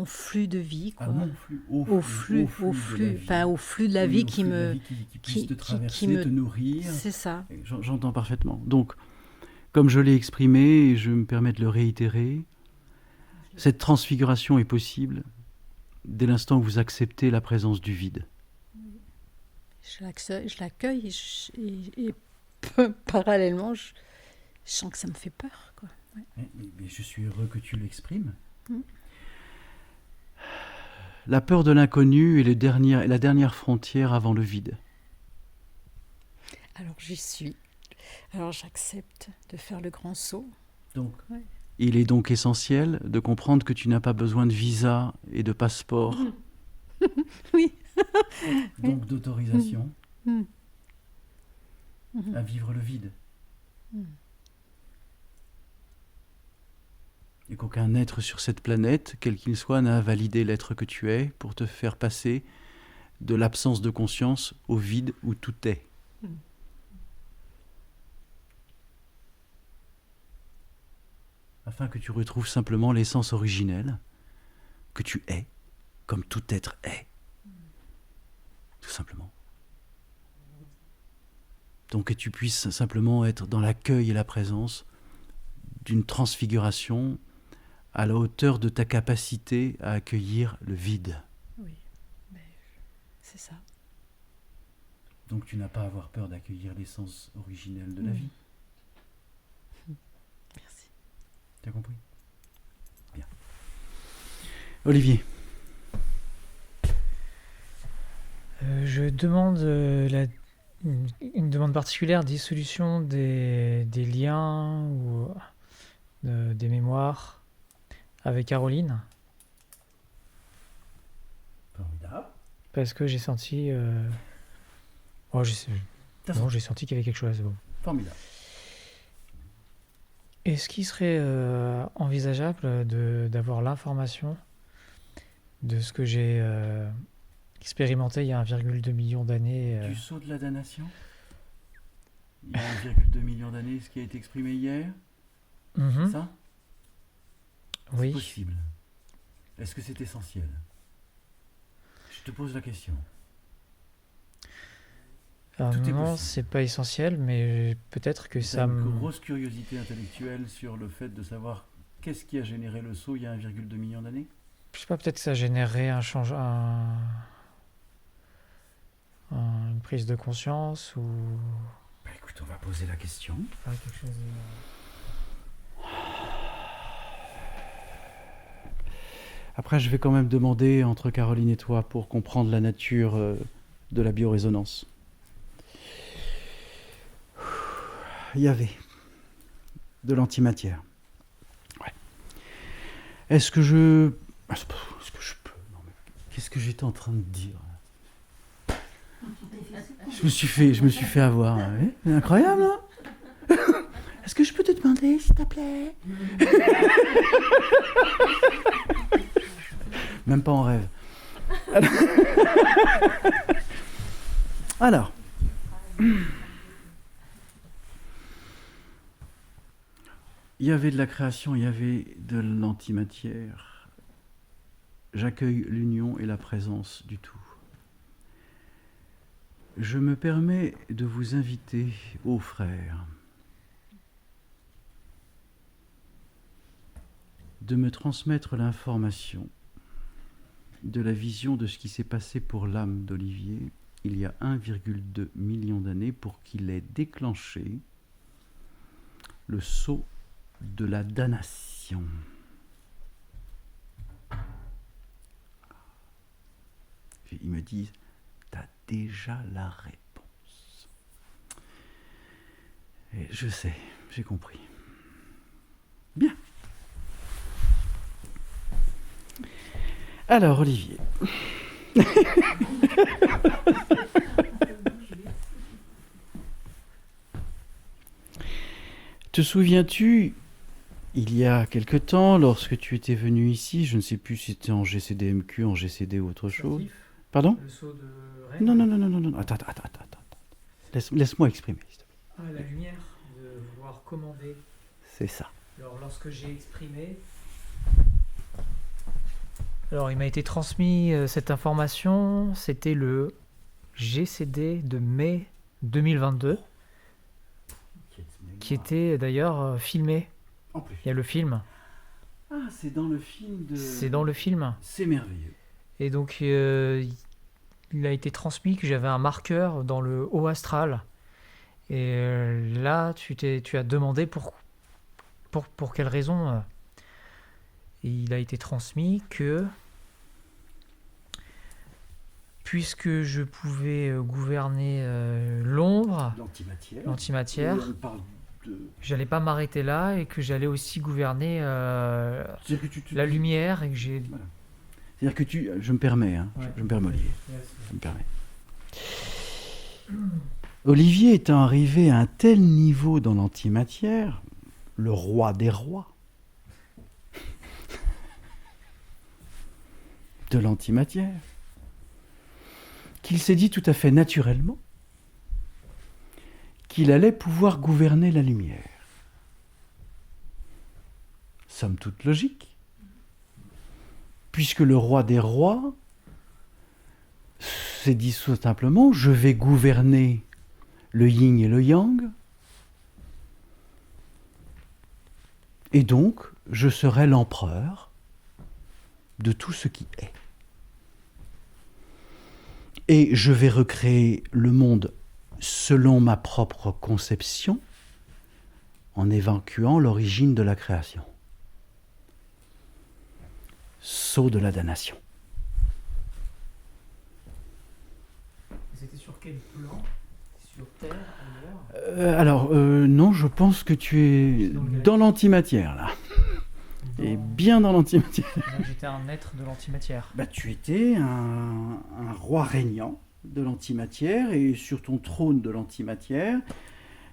flux de vie, quoi. Au flux de la vie qui puisse te traverser, te nourrir. C'est ça. J'entends parfaitement. Donc, comme je l'ai exprimé, et je me permets de le réitérer, cette transfiguration est possible dès l'instant où vous acceptez la présence du vide. Je l'accueille et parallèlement, je sens que ça me fait peur, quoi. Ouais. Mais je suis heureux que tu l'exprimes. La peur de l'inconnu est la dernière frontière avant le vide. Alors j'y suis. Alors j'accepte de faire le grand saut. Donc, il est donc essentiel de comprendre que tu n'as pas besoin de visa et de passeport. Oui. Donc d'autorisation à vivre le vide. Et qu'aucun être sur cette planète, quel qu'il soit, n'a validé l'être que tu es pour te faire passer de l'absence de conscience au vide où tout est. Afin que tu retrouves simplement l'essence originelle, que tu es, comme tout être est. Tout simplement. Donc que tu puisses simplement être dans l'accueil et la présence d'une transfiguration à la hauteur de ta capacité à accueillir le vide. Oui, c'est ça. Donc tu n'as pas à avoir peur d'accueillir l'essence originelle de la vie. Merci. Tu as compris ? Bien. Olivier. Je demande une demande particulière, dissolution des liens ou des mémoires avec Caroline. Formidable. Parce que j'ai senti... j'ai senti qu'il y avait quelque chose. Bon. Formidable. Est-ce qu'il serait envisageable d'avoir l'information de ce que j'ai expérimenté il y a 1,2 million d'années. Du saut de la damnation. Il y a 1,2 million d'années, ce qui a été exprimé hier. C'est ça? Oui. C'est possible. Est-ce que c'est essentiel? Je te pose la question. Alors non, c'est pas essentiel, mais peut-être que ça me... une grosse curiosité intellectuelle sur le fait de savoir qu'est-ce qui a généré le saut il y a 1,2 million d'années? Je sais pas, peut-être que ça générerait une prise de conscience ou... Bah écoute, on va poser la question. Quelque chose Après, je vais quand même demander entre Caroline et toi pour comprendre la nature de la biorésonance. Il y avait de l'antimatière. Ouais. Est-ce que je peux? Non, mais qu'est-ce que j'étais en train de dire? Je me suis fait avoir. Ouais. C'est incroyable, hein? Est-ce que je peux te demander, s'il te plaît? Même pas en rêve. Alors. Il y avait de la création, il y avait de l'antimatière. J'accueille l'union et la présence du tout. Je me permets de vous inviter, ô frères, de me transmettre l'information de la vision de ce qui s'est passé pour l'âme d'Olivier il y a 1,2 million d'années pour qu'il ait déclenché le saut de la damnation. Ils me disent, t'as déjà la réponse. Et je sais, j'ai compris. Bien. Alors, Olivier. Te souviens-tu, il y a quelque temps, lorsque tu étais venu ici, je ne sais plus si c'était en GCDMQ, en GCD ou autre chose. Pardon? Le saut de Rennes. Non. Attends. Laisse-moi exprimer, s'il te plaît. Ah, la lumière, de vouloir commander. C'est ça. Alors, lorsque j'ai exprimé... Alors, il m'a été transmis cette information, c'était le GCD de mai 2022, qui était d'ailleurs filmé. En plus. Il y a le film. Ah, c'est dans le film de... C'est dans le film. C'est merveilleux. Et donc, il a été transmis que j'avais un marqueur dans le haut astral. Et là, tu as demandé pour quelle raison. Et il a été transmis que, puisque je pouvais gouverner l'ombre, l'antimatière, j'allais pas m'arrêter là et que j'allais aussi gouverner la lumière et que j'ai... Voilà. C'est-à-dire que je me permets, ouais. je me permets, Olivier. Je me permets. Olivier étant arrivé à un tel niveau dans l'antimatière, le roi des rois de l'antimatière, qu'il s'est dit tout à fait naturellement qu'il allait pouvoir gouverner la lumière. Somme toute logique, puisque le roi des rois s'est dit tout simplement, je vais gouverner le yin et le yang, et donc je serai l'empereur de tout ce qui est. Et je vais recréer le monde selon ma propre conception, en évacuant l'origine de la création. Saut de la damnation. C'était sur quel plan? Sur Terre, ailleurs? Non, je pense que tu es dans l'antimatière, là. Et bien dans l'antimatière. Donc j'étais un être de l'antimatière. Bah, tu étais un roi régnant de l'antimatière, et sur ton trône de l'antimatière,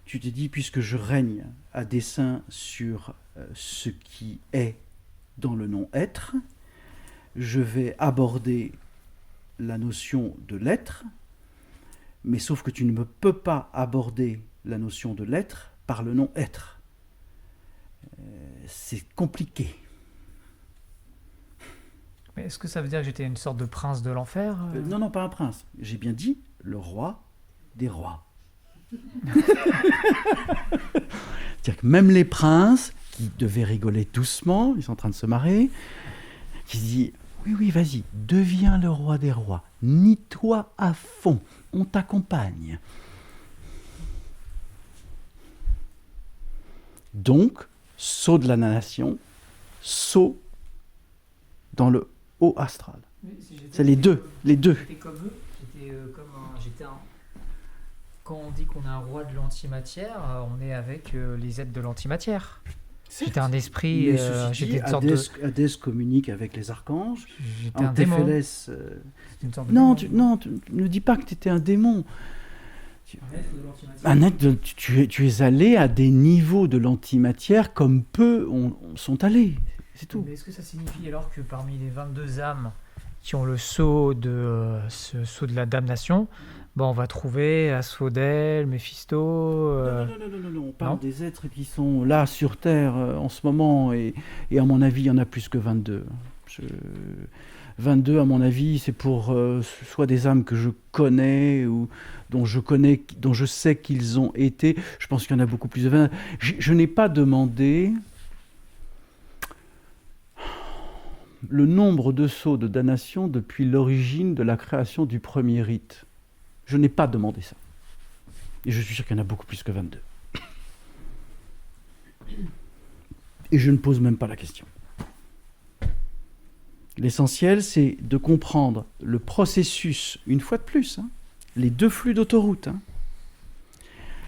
tu t'es dit, puisque je règne à dessein sur ce qui est dans le non-être, je vais aborder la notion de l'être, mais sauf que tu ne peux pas aborder la notion de l'être par le nom être. C'est compliqué. Mais est-ce que ça veut dire que j'étais une sorte de prince de l'enfer Non, non, pas un prince. J'ai bien dit le roi des rois. C'est-à-dire que même les princes, qui devaient rigoler doucement, ils sont en train de se marrer, qui se disent « Oui, oui, vas-y, deviens le roi des rois, nie-toi à fond, on t'accompagne. » Donc, saut de la nation, saut dans le haut astral. C'est les deux. J'étais comme eux, quand on dit qu'on est un roi de l'antimatière, on est avec les êtres de l'antimatière. J'étais un esprit, j'étais une sorte Hadès communique avec les archanges. J'étais un démon. Non, ne dis pas que tu étais un démon. Tu es allé à des niveaux de l'antimatière comme peu sont allés. C'est tout. Mais est-ce que ça signifie alors que parmi les 22 âmes qui ont le sceau de la damnation, on va trouver Asphodèle, Méphisto... Non, on parle des êtres qui sont là sur Terre en ce moment, et à mon avis, il y en a plus que 22. 22, à mon avis, c'est pour soit des âmes que je connais, ou dont je sais qu'ils ont été. Je pense qu'il y en a beaucoup plus de 20. Je n'ai pas demandé le nombre de sceaux de damnation depuis l'origine de la création du premier rite. Je n'ai pas demandé ça. Et je suis sûr qu'il y en a beaucoup plus que 22. Et je ne pose même pas la question. L'essentiel, c'est de comprendre le processus, une fois de plus, les deux flux d'autoroute,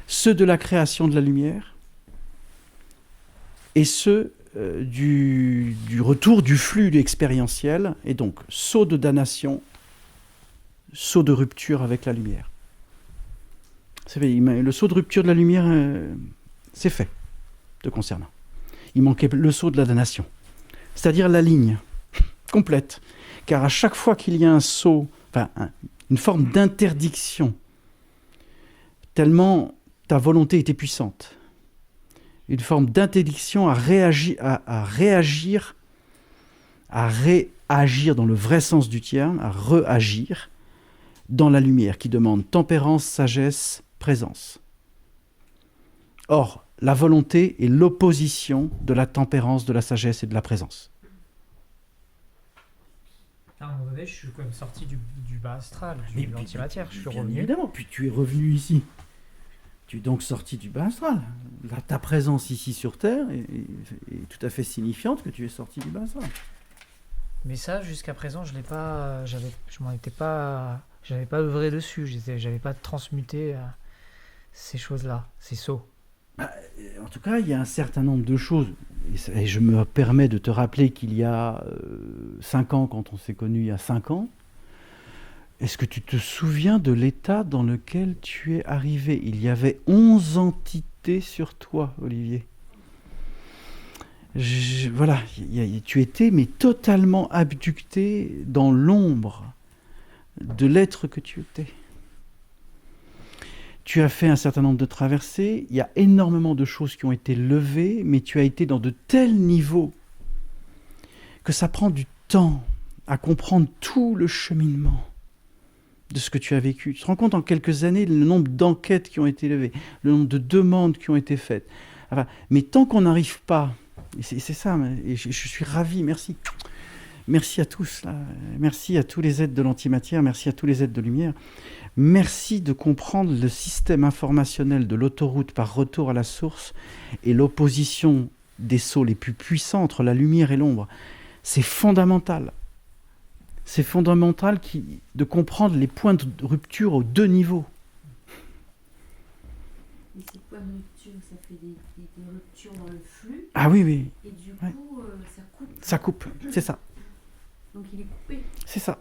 ceux de la création de la lumière et ceux du retour du flux expérientiel, et donc saut de damnation, saut de rupture avec la lumière. C'est fait, le saut de rupture de la lumière, c'est fait, te concernant. Il manquait le saut de la damnation, c'est-à-dire la ligne complète, car à chaque fois qu'il y a un saut, une forme d'interdiction, tellement ta volonté était puissante, une forme d'interdiction à réagir dans le vrai sens du terme, à réagir dans la lumière, qui demande tempérance, sagesse, présence. Or, la volonté est l'opposition de la tempérance, de la sagesse et de la présence. À un moment donné, je suis quand même sorti du bas astral, de l'antimatière, je suis revenu. Évidemment, puis tu es revenu ici. Tu es donc sorti du bas astral. Là, ta présence ici sur Terre est tout à fait signifiante que tu es sorti du bas astral. Mais ça, jusqu'à présent, je n'avais pas œuvré dessus, j'avais pas transmuté ces choses-là, ces sauts. En tout cas, il y a un certain nombre de choses. Et je me permets de te rappeler qu'il y a 5 ans, quand on s'est connus il y a 5 ans, est-ce que tu te souviens de l'état dans lequel tu es arrivé ? Il y avait 11 entités sur toi, Olivier. Voilà, tu étais mais totalement abducté dans l'ombre de l'être que tu étais. Tu as fait un certain nombre de traversées, il y a énormément de choses qui ont été levées, mais tu as été dans de tels niveaux que ça prend du temps à comprendre tout le cheminement de ce que tu as vécu. Tu te rends compte en quelques années le nombre d'enquêtes qui ont été levées, le nombre de demandes qui ont été faites. Mais tant qu'on n'arrive pas, et c'est ça, et je suis ravi, merci. Merci à tous, là. Merci à tous les êtres de l'antimatière, merci à tous les êtres de lumière. Merci de comprendre le système informationnel de l'autoroute par retour à la source et l'opposition des sauts les plus puissants entre la lumière et l'ombre. C'est fondamental. C'est fondamental de comprendre les points de rupture aux deux niveaux. Et ces points de rupture, ça fait des ruptures dans le flux. Ah oui, oui. Et du coup, ça coupe. Ça coupe, c'est ça. Donc il est coupé. C'est ça.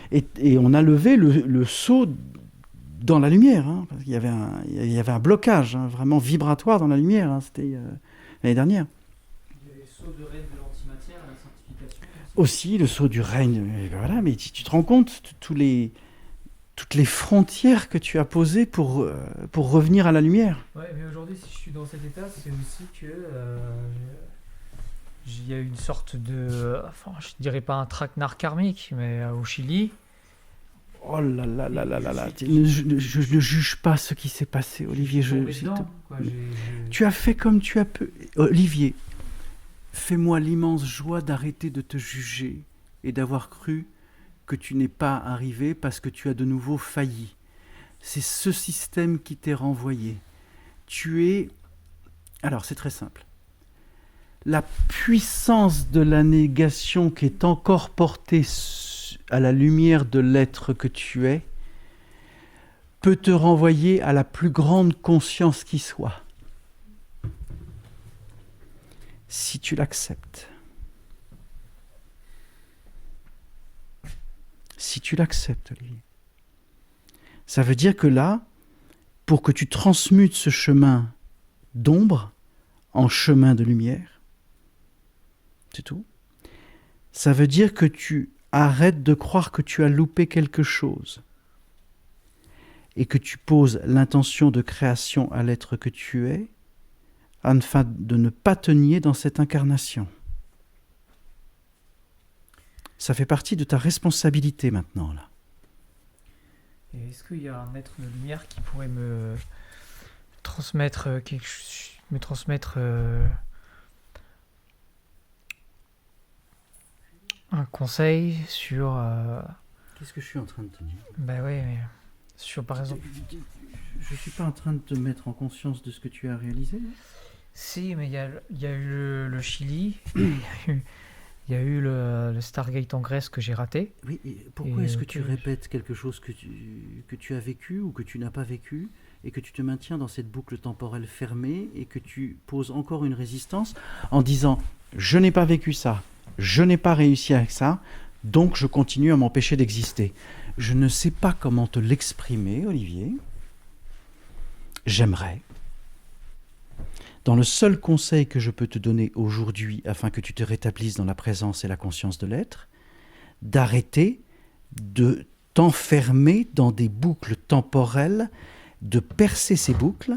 Et on a levé le saut dans la lumière, parce qu'il y avait un blocage vraiment vibratoire dans la lumière, c'était l'année dernière. Il y avait le saut de reine de l'antimatière à la sanctification. aussi le sceau du règne. Et ben voilà, mais tu te rends compte toutes les frontières que tu as posées pour revenir à la lumière. Ouais, mais aujourd'hui, si je suis dans cet état, c'est aussi que il y a une sorte de, enfin, je dirais pas un traquenard karmique, mais au Chili. Oh là là là là là là. Je ne juge pas ce qui s'est passé, Olivier. Tu as fait comme tu as pu. Olivier, fais-moi l'immense joie d'arrêter de te juger et d'avoir cru que tu n'es pas arrivé parce que tu as de nouveau failli. C'est ce système qui t'est renvoyé. Alors, c'est très simple. La puissance de la négation qui est encore portée à la lumière de l'être que tu es peut te renvoyer à la plus grande conscience qui soit. Si tu l'acceptes. Si tu l'acceptes, Olivier. Ça veut dire que là, pour que tu transmutes ce chemin d'ombre en chemin de lumière, c'est tout. Ça veut dire que tu arrêtes de croire que tu as loupé quelque chose et que tu poses l'intention de création à l'être que tu es afin de ne pas te nier dans cette incarnation. Ça fait partie de ta responsabilité maintenant, là. Et est-ce qu'il y a un être de lumière qui pourrait me transmettre un conseil sur... Qu'est-ce que je suis en train de te dire ? Ben oui, mais sur par exemple... Je ne suis pas en train de te mettre en conscience de ce que tu as réalisé. Si, mais il y a eu le Chili, il y a eu le Stargate en Grèce que j'ai raté. Oui, et pourquoi est-ce que tu répètes quelque chose que tu as vécu ou que tu n'as pas vécu et que tu te maintiens dans cette boucle temporelle fermée et que tu poses encore une résistance en disant « je n'ai pas vécu ça, je n'ai pas réussi avec ça, donc je continue à m'empêcher d'exister ». Je ne sais pas comment te l'exprimer, Olivier. J'aimerais. Dans le seul conseil que je peux te donner aujourd'hui, afin que tu te rétablisses dans la présence et la conscience de l'être, d'arrêter de t'enfermer dans des boucles temporelles, de percer ces boucles,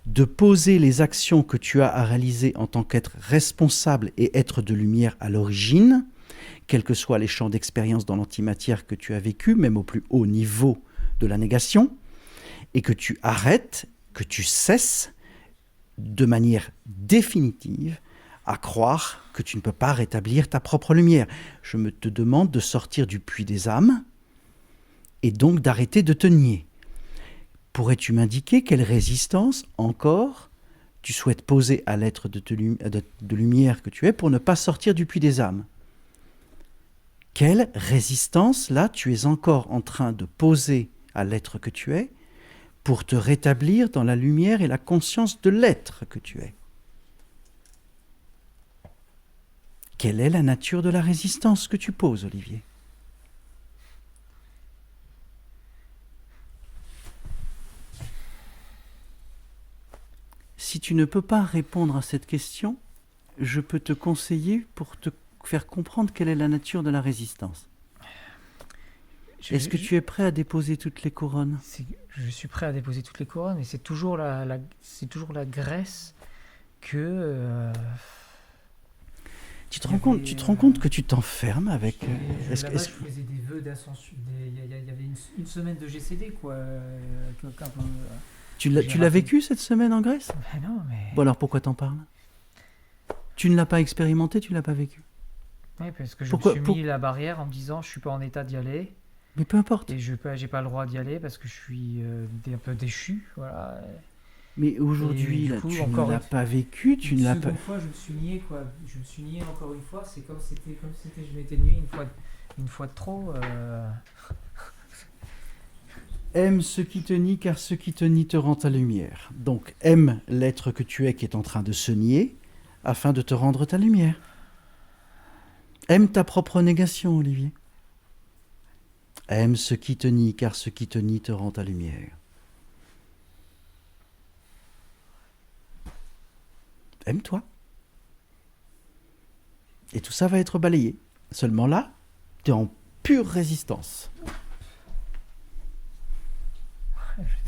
de poser les actions que tu as à réaliser en tant qu'être responsable et être de lumière à l'origine, quels que soient les champs d'expérience dans l'antimatière que tu as vécu, même au plus haut niveau de la négation, et que tu arrêtes, que tu cesses de manière définitive à croire que tu ne peux pas rétablir ta propre lumière. Je te demande de sortir du puits des âmes et donc d'arrêter de te nier. Pourrais-tu m'indiquer quelle résistance encore tu souhaites poser à l'être de lumière que tu es pour ne pas sortir du puits des âmes ? Quelle résistance, là, tu es encore en train de poser à l'être que tu es pour te rétablir dans la lumière et la conscience de l'être que tu es. Quelle est la nature de la résistance que tu poses, Olivier ? Si tu ne peux pas répondre à cette question, je peux te conseiller pour te faire comprendre quelle est la nature de la résistance. Est-ce que tu es prêt à déposer toutes les couronnes ? Je suis prêt à déposer toutes les couronnes, mais c'est toujours la graisse que... Tu te rends compte que tu t'enfermes avec... je faisais des vœux d'ascension. Il y avait une semaine de GCD, quoi. Tu l'as vécu cette semaine en Grèce ? Non, mais... Bon alors pourquoi t'en parles ? Tu ne l'as pas expérimenté, tu ne l'as pas vécu ? Oui, parce que je me suis mis la barrière en me disant je suis pas en état d'y aller. Mais peu importe. Et j'ai pas le droit d'y aller parce que je suis un peu déchu, voilà. Mais aujourd'hui, là, tu ne l'as pas vécu, tu ne l'as pas... Une fois, je me suis nié, quoi. Je me suis nié encore une fois. C'est comme si je m'étais nié une fois de trop. Aime ce qui te nie, car ce qui te nie te rend ta lumière. Donc, aime l'être que tu es qui est en train de se nier, afin de te rendre ta lumière. Aime ta propre négation, Olivier. Aime ce qui te nie, car ce qui te nie te rend ta lumière. Aime-toi. Et tout ça va être balayé. Seulement là, tu es en pure résistance.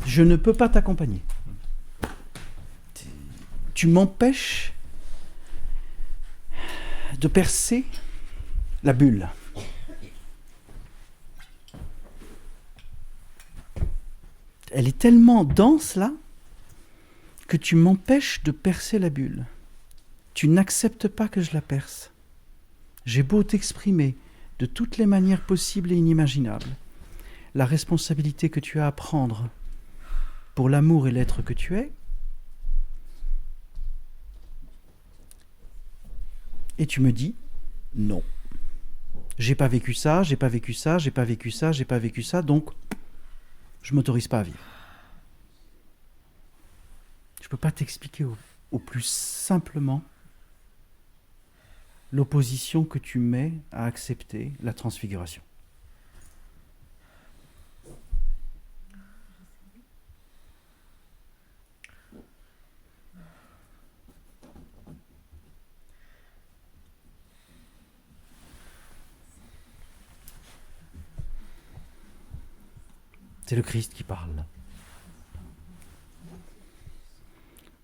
Je ne peux pas t'accompagner. Tu m'empêches de percer la bulle. Elle est tellement dense là que tu m'empêches de percer la bulle. Tu n'acceptes pas que je la perce. J'ai beau t'exprimer de toutes les manières possibles et inimaginables la responsabilité que tu as à prendre pour l'amour et l'être que tu es, et tu me dis non. J'ai pas vécu ça, j'ai pas vécu ça, j'ai pas vécu ça, j'ai pas vécu ça, donc je m'autorise pas à vivre. Je peux pas t'expliquer au plus simplement l'opposition que tu mets à accepter la transfiguration. C'est le Christ qui parle.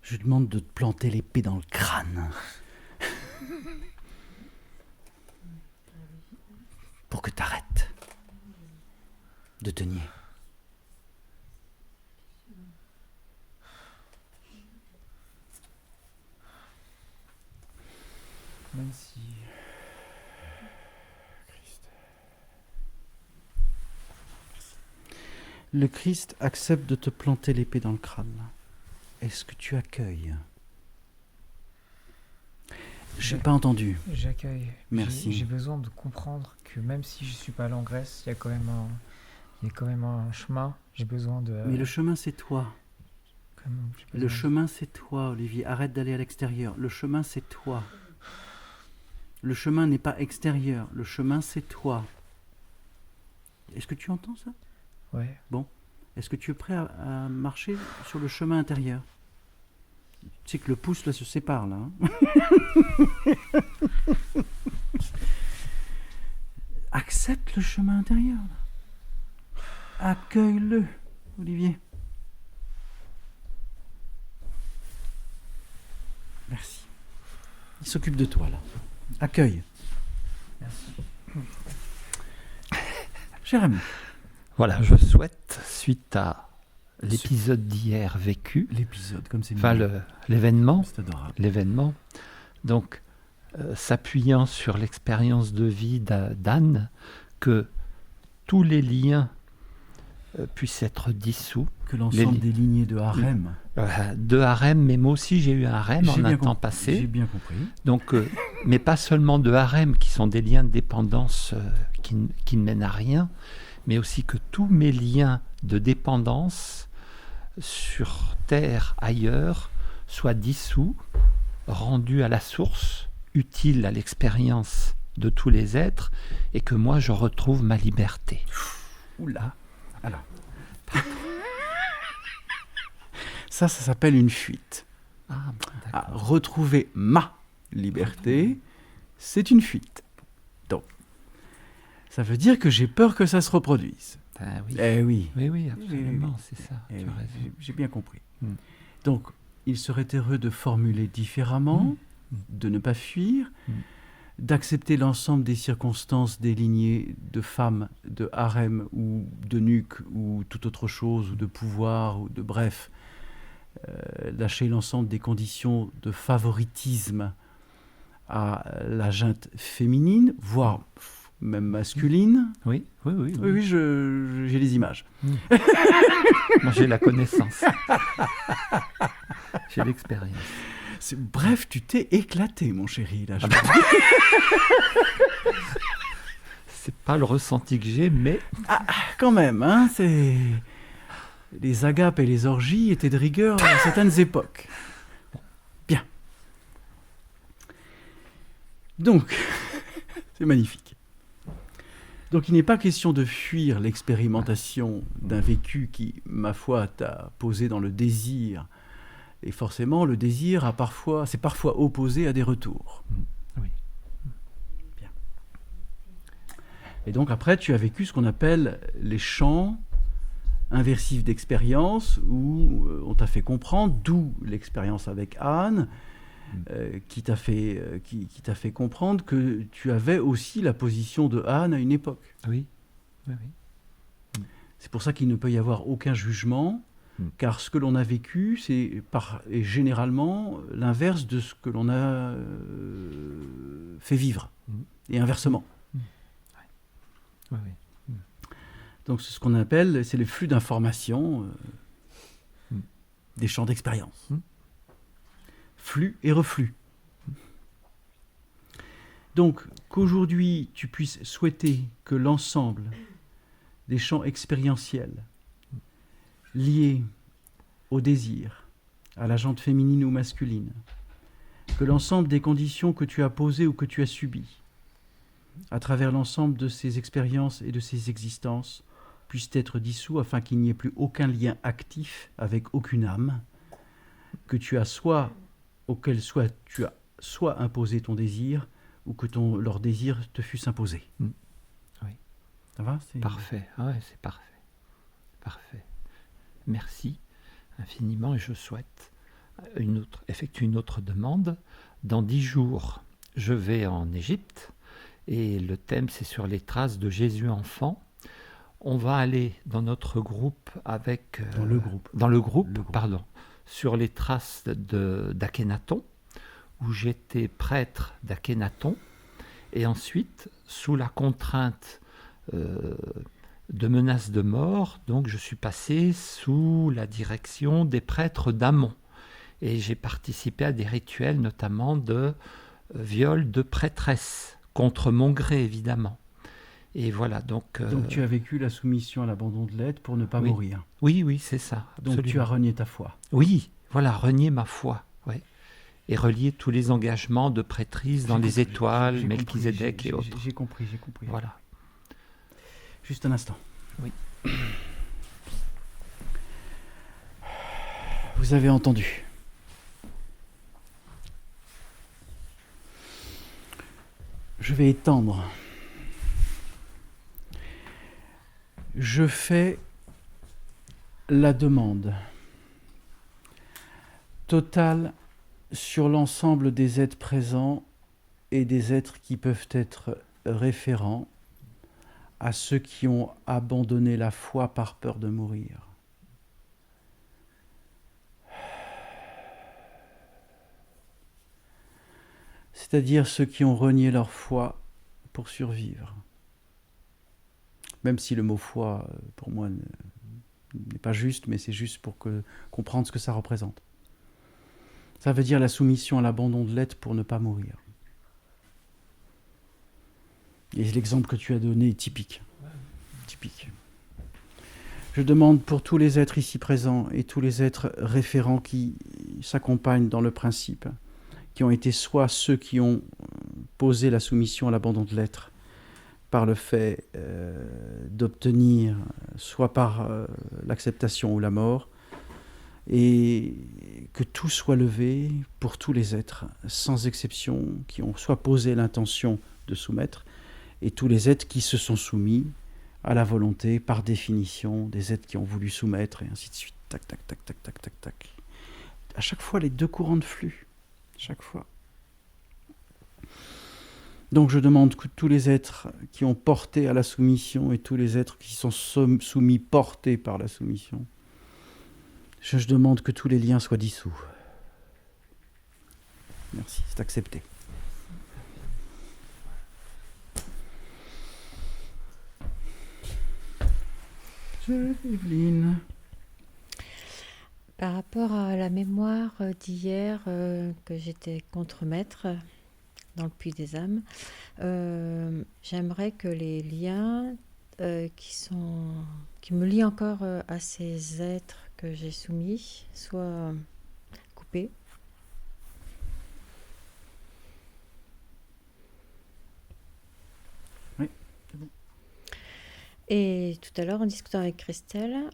Je lui demande de te planter l'épée dans le crâne. Pour que tu arrêtes de te nier. Même si... Le Christ accepte de te planter l'épée dans le crâne. Est-ce que tu accueilles ? Je n'ai pas entendu. J'accueille. Merci. J'ai besoin de comprendre que même si je ne suis pas allé en Grèce, il y a quand même un chemin. J'ai besoin de... Mais le chemin, c'est toi. Le chemin, c'est toi, Olivier. Arrête d'aller à l'extérieur. Le chemin, c'est toi. Le chemin n'est pas extérieur. Le chemin, c'est toi. Est-ce que tu entends ça ? Ouais. Bon. Est-ce que tu es prêt à marcher sur le chemin intérieur ? Tu sais que le pouce, là, se sépare, là. Accepte le chemin intérieur. Là. Accueille-le, Olivier. Merci. Il s'occupe de toi, là. Accueille. Merci. Cher ami. Voilà, je souhaite, suite à l'épisode d'hier vécu, L'épisode, comme c'est enfin mignon. l'événement, C'est adorable. l'événement, donc s'appuyant sur l'expérience de vie d'Anne, que tous les liens puissent être dissous. Que l'ensemble des lignées de harem. De harem, mais moi aussi j'ai eu un harem en un temps J'ai passé. bien compris. Donc, mais pas seulement de harem, qui sont des liens de dépendance qui ne mènent à rien, mais aussi que tous mes liens de dépendance sur Terre, ailleurs, soient dissous, rendus à la source, utiles à l'expérience de tous les êtres, et que moi je retrouve ma liberté. Oula. Alors. Ça s'appelle une fuite. Ah, Ah, retrouver ma liberté, c'est une fuite. Donc, ça veut dire que j'ai peur que ça se reproduise. ah oui. Eh oui. Oui, absolument, oui. c'est ça, Eh tu oui, as raison. j'ai bien compris. Mm. Donc, il serait heureux de formuler différemment, de ne pas fuir, d'accepter l'ensemble des circonstances des lignées de femmes, de harem ou de nuque ou toute autre chose, ou de pouvoir, ou de bref, lâcher l'ensemble des conditions de favoritisme à la junte féminine, voire même masculine. Oui. Oui, j'ai les images. Moi, j'ai la connaissance. J'ai l'expérience. Bref, tu t'es éclaté, mon chéri. Là, C'est pas le ressenti que j'ai, mais quand même, hein, c'est... Les agapes et les orgies étaient de rigueur à certaines époques. Bien. Donc, c'est magnifique. Donc, il n'est pas question de fuir l'expérimentation d'un vécu qui, ma foi, t'a posé dans le désir. Et forcément, le désir c'est parfois opposé à des retours. oui. Bien. Et donc après, tu as vécu ce qu'on appelle les champs inversifs d'expérience, où on t'a fait comprendre, d'où l'expérience avec Anne, qui t'a fait comprendre que tu avais aussi la position de Anne à une époque. Oui. C'est pour ça qu'il ne peut y avoir aucun jugement, car ce que l'on a vécu, est généralement l'inverse de ce que l'on a fait vivre, et inversement. Oui. Donc c'est ce qu'on appelle, c'est les flux d'informations des champs d'expérience. Flux et reflux. Donc qu'aujourd'hui tu puisses souhaiter que l'ensemble des champs expérientiels liés au désir, à la jante féminine ou masculine, que l'ensemble des conditions que tu as posées ou que tu as subies, à travers l'ensemble de ces expériences et de ces existences, puissent être dissous afin qu'il n'y ait plus aucun lien actif avec aucune âme, que tu as tu as soit imposé ton désir, ou que leur désir te fût imposé. Oui. Ça va ? Parfait. Ah ouais, c'est parfait. Parfait. Merci infiniment et je souhaite effectuer une autre demande. Dans 10 jours, je vais en Égypte et le thème c'est sur les traces de Jésus enfant. On va aller dans notre groupe avec... Dans le groupe, sur les traces d'Akhenaton, où j'étais prêtre d'Akhenaton, et ensuite, sous la contrainte de menaces de mort, donc je suis passé sous la direction des prêtres d'Amon. Et j'ai participé à des rituels, notamment de viol de prêtresses, contre mon gré, évidemment. Et voilà, donc tu as vécu la soumission à l'abandon de l'être pour ne pas mourir. Oui, c'est ça. Absolument. Donc tu as renié ta foi. Oui, voilà, renier ma foi, ouais. Et relier tous les engagements de prêtrise dans les étoiles, Melchizedek et autres. J'ai compris. Voilà. Juste un instant. Oui. Vous avez entendu. Je vais étendre. Je fais la demande totale sur l'ensemble des êtres présents et des êtres qui peuvent être référents à ceux qui ont abandonné la foi par peur de mourir. C'est-à-dire ceux qui ont renié leur foi pour survivre. Même si le mot foi, pour moi, n'est pas juste, mais c'est juste pour comprendre ce que ça représente. Ça veut dire la soumission à l'abandon de l'être pour ne pas mourir. Et l'exemple que tu as donné est typique. Je demande pour tous les êtres ici présents et tous les êtres référents qui s'accompagnent dans le principe, qui ont été soit ceux qui ont posé la soumission à l'abandon de l'être par le fait d'obtenir, soit par l'acceptation ou la mort, et que tout soit levé pour tous les êtres, sans exception, qui ont soit posé l'intention de soumettre, et tous les êtres qui se sont soumis à la volonté, par définition, des êtres qui ont voulu soumettre, et ainsi de suite. Tac, tac, tac, tac, tac, tac, tac. À chaque fois, les deux courants de flux. Chaque fois. Donc je demande que tous les êtres qui ont porté à la soumission et tous les êtres qui sont soumis, portés par la soumission, je demande que tous les liens soient dissous. Merci, c'est accepté. Evelyne. Par rapport à la mémoire d'hier, que j'étais contremaître dans le puits des âmes, j'aimerais que les liens qui me lient encore à ces êtres que j'ai soumis soient coupés. Oui, c'est bon. Et tout à l'heure, en discutant avec Christelle,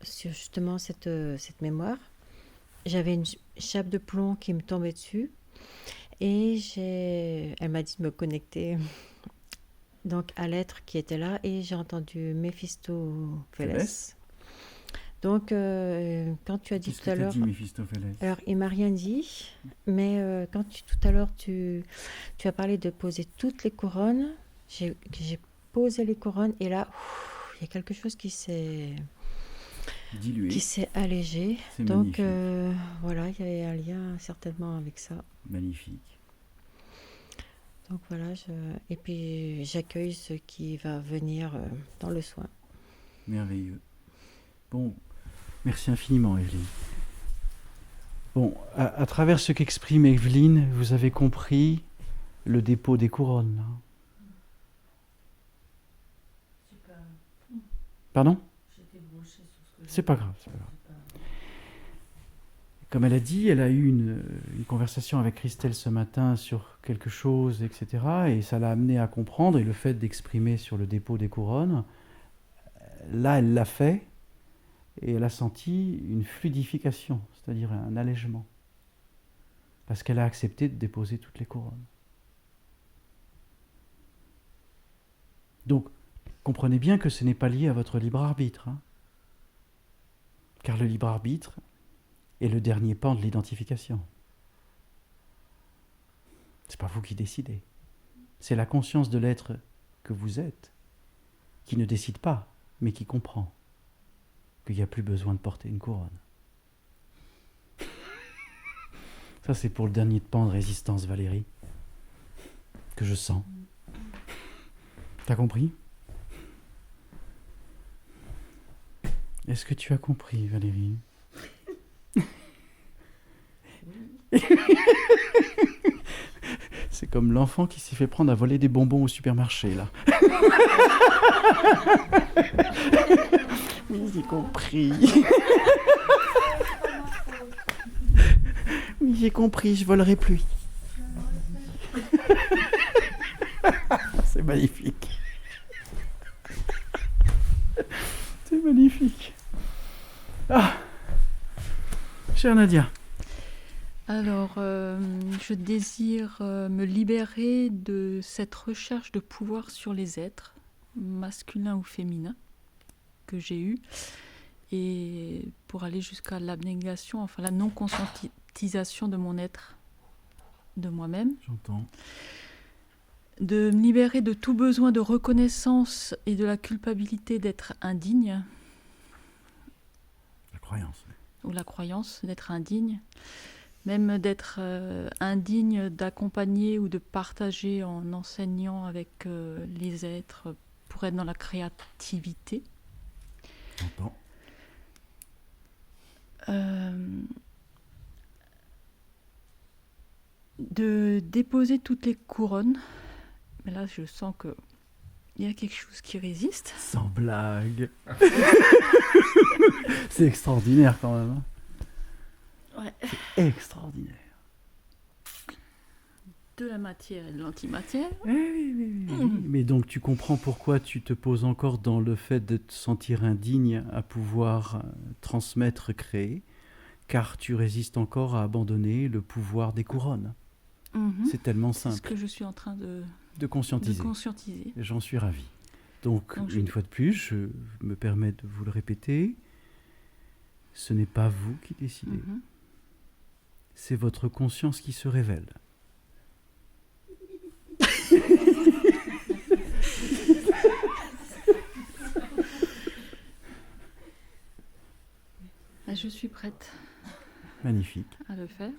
sur justement cette mémoire, j'avais une chape de plomb qui me tombait dessus et elle m'a dit de me connecter donc à l'être qui était là, et j'ai entendu Méphistophéles. Phélès. Donc, quand tu as dit Qu'est-ce tout que à t'as l'heure... dit, Méphistophélès? Alors, il m'a rien dit, mais quand tout à l'heure, tu as parlé de poser toutes les couronnes, j'ai posé les couronnes, et là, il y a quelque chose qui s'est Dilué. allégé. C'est Donc, magnifique. voilà, il y a un lien certainement avec ça. Magnifique. Donc voilà, et puis j'accueille ce qui va venir dans le soin. Merveilleux. Bon, merci infiniment, Evelyne. Bon, à travers ce qu'exprime Evelyne, vous avez compris le dépôt des couronnes. Hein. Pardon? C'est pas grave, c'est pas grave. Comme elle a dit, elle a eu une conversation avec Christelle ce matin sur quelque chose, etc. Et ça l'a amené à comprendre. Et le fait d'exprimer sur le dépôt des couronnes, là, elle l'a fait. Et elle a senti une fluidification, c'est-à-dire un allègement. Parce qu'elle a accepté de déposer toutes les couronnes. Donc, comprenez bien que ce n'est pas lié à votre libre arbitre. Hein. Car le libre arbitre est le dernier pan de l'identification. C'est pas vous qui décidez. C'est la conscience de l'être que vous êtes qui ne décide pas, mais qui comprend qu'il n'y a plus besoin de porter une couronne. Ça, c'est pour le dernier pan de résistance, Valérie, que je sens. T'as compris? Est-ce que tu as compris, Valérie? C'est comme l'enfant qui s'est fait prendre à voler des bonbons au supermarché, là. Oui, j'ai compris. Oui, j'ai compris, je volerai plus. C'est magnifique. C'est magnifique. Ah, chère Nadia. Alors, je désire me libérer de cette recherche de pouvoir sur les êtres, masculins ou féminins, que j'ai eue, et pour aller jusqu'à l'abnégation, enfin la non-conscientisation de mon être, de moi-même. J'entends. De me libérer de tout besoin de reconnaissance et de la culpabilité d'être indigne. La croyance. Ou la croyance d'être indigne. Même d'être indigne d'accompagner ou de partager en enseignant avec les êtres pour être dans la créativité. J'entends. De déposer toutes les couronnes. Mais là, je sens que il y a quelque chose qui résiste. Sans blague. C'est extraordinaire quand même. Hein. Ouais. C'est extraordinaire. De la matière et de l'antimatière. Oui. Mais donc tu comprends pourquoi tu te poses encore dans le fait de te sentir indigne à pouvoir transmettre, créer, car tu résistes encore à abandonner le pouvoir des couronnes. C'est tellement simple. C'est ce que je suis en train de conscientiser. J'en suis ravi. Donc une fois de plus, je me permets de vous le répéter, ce n'est pas vous qui décidez. C'est votre conscience qui se révèle. Je suis prête. Magnifique. À le faire.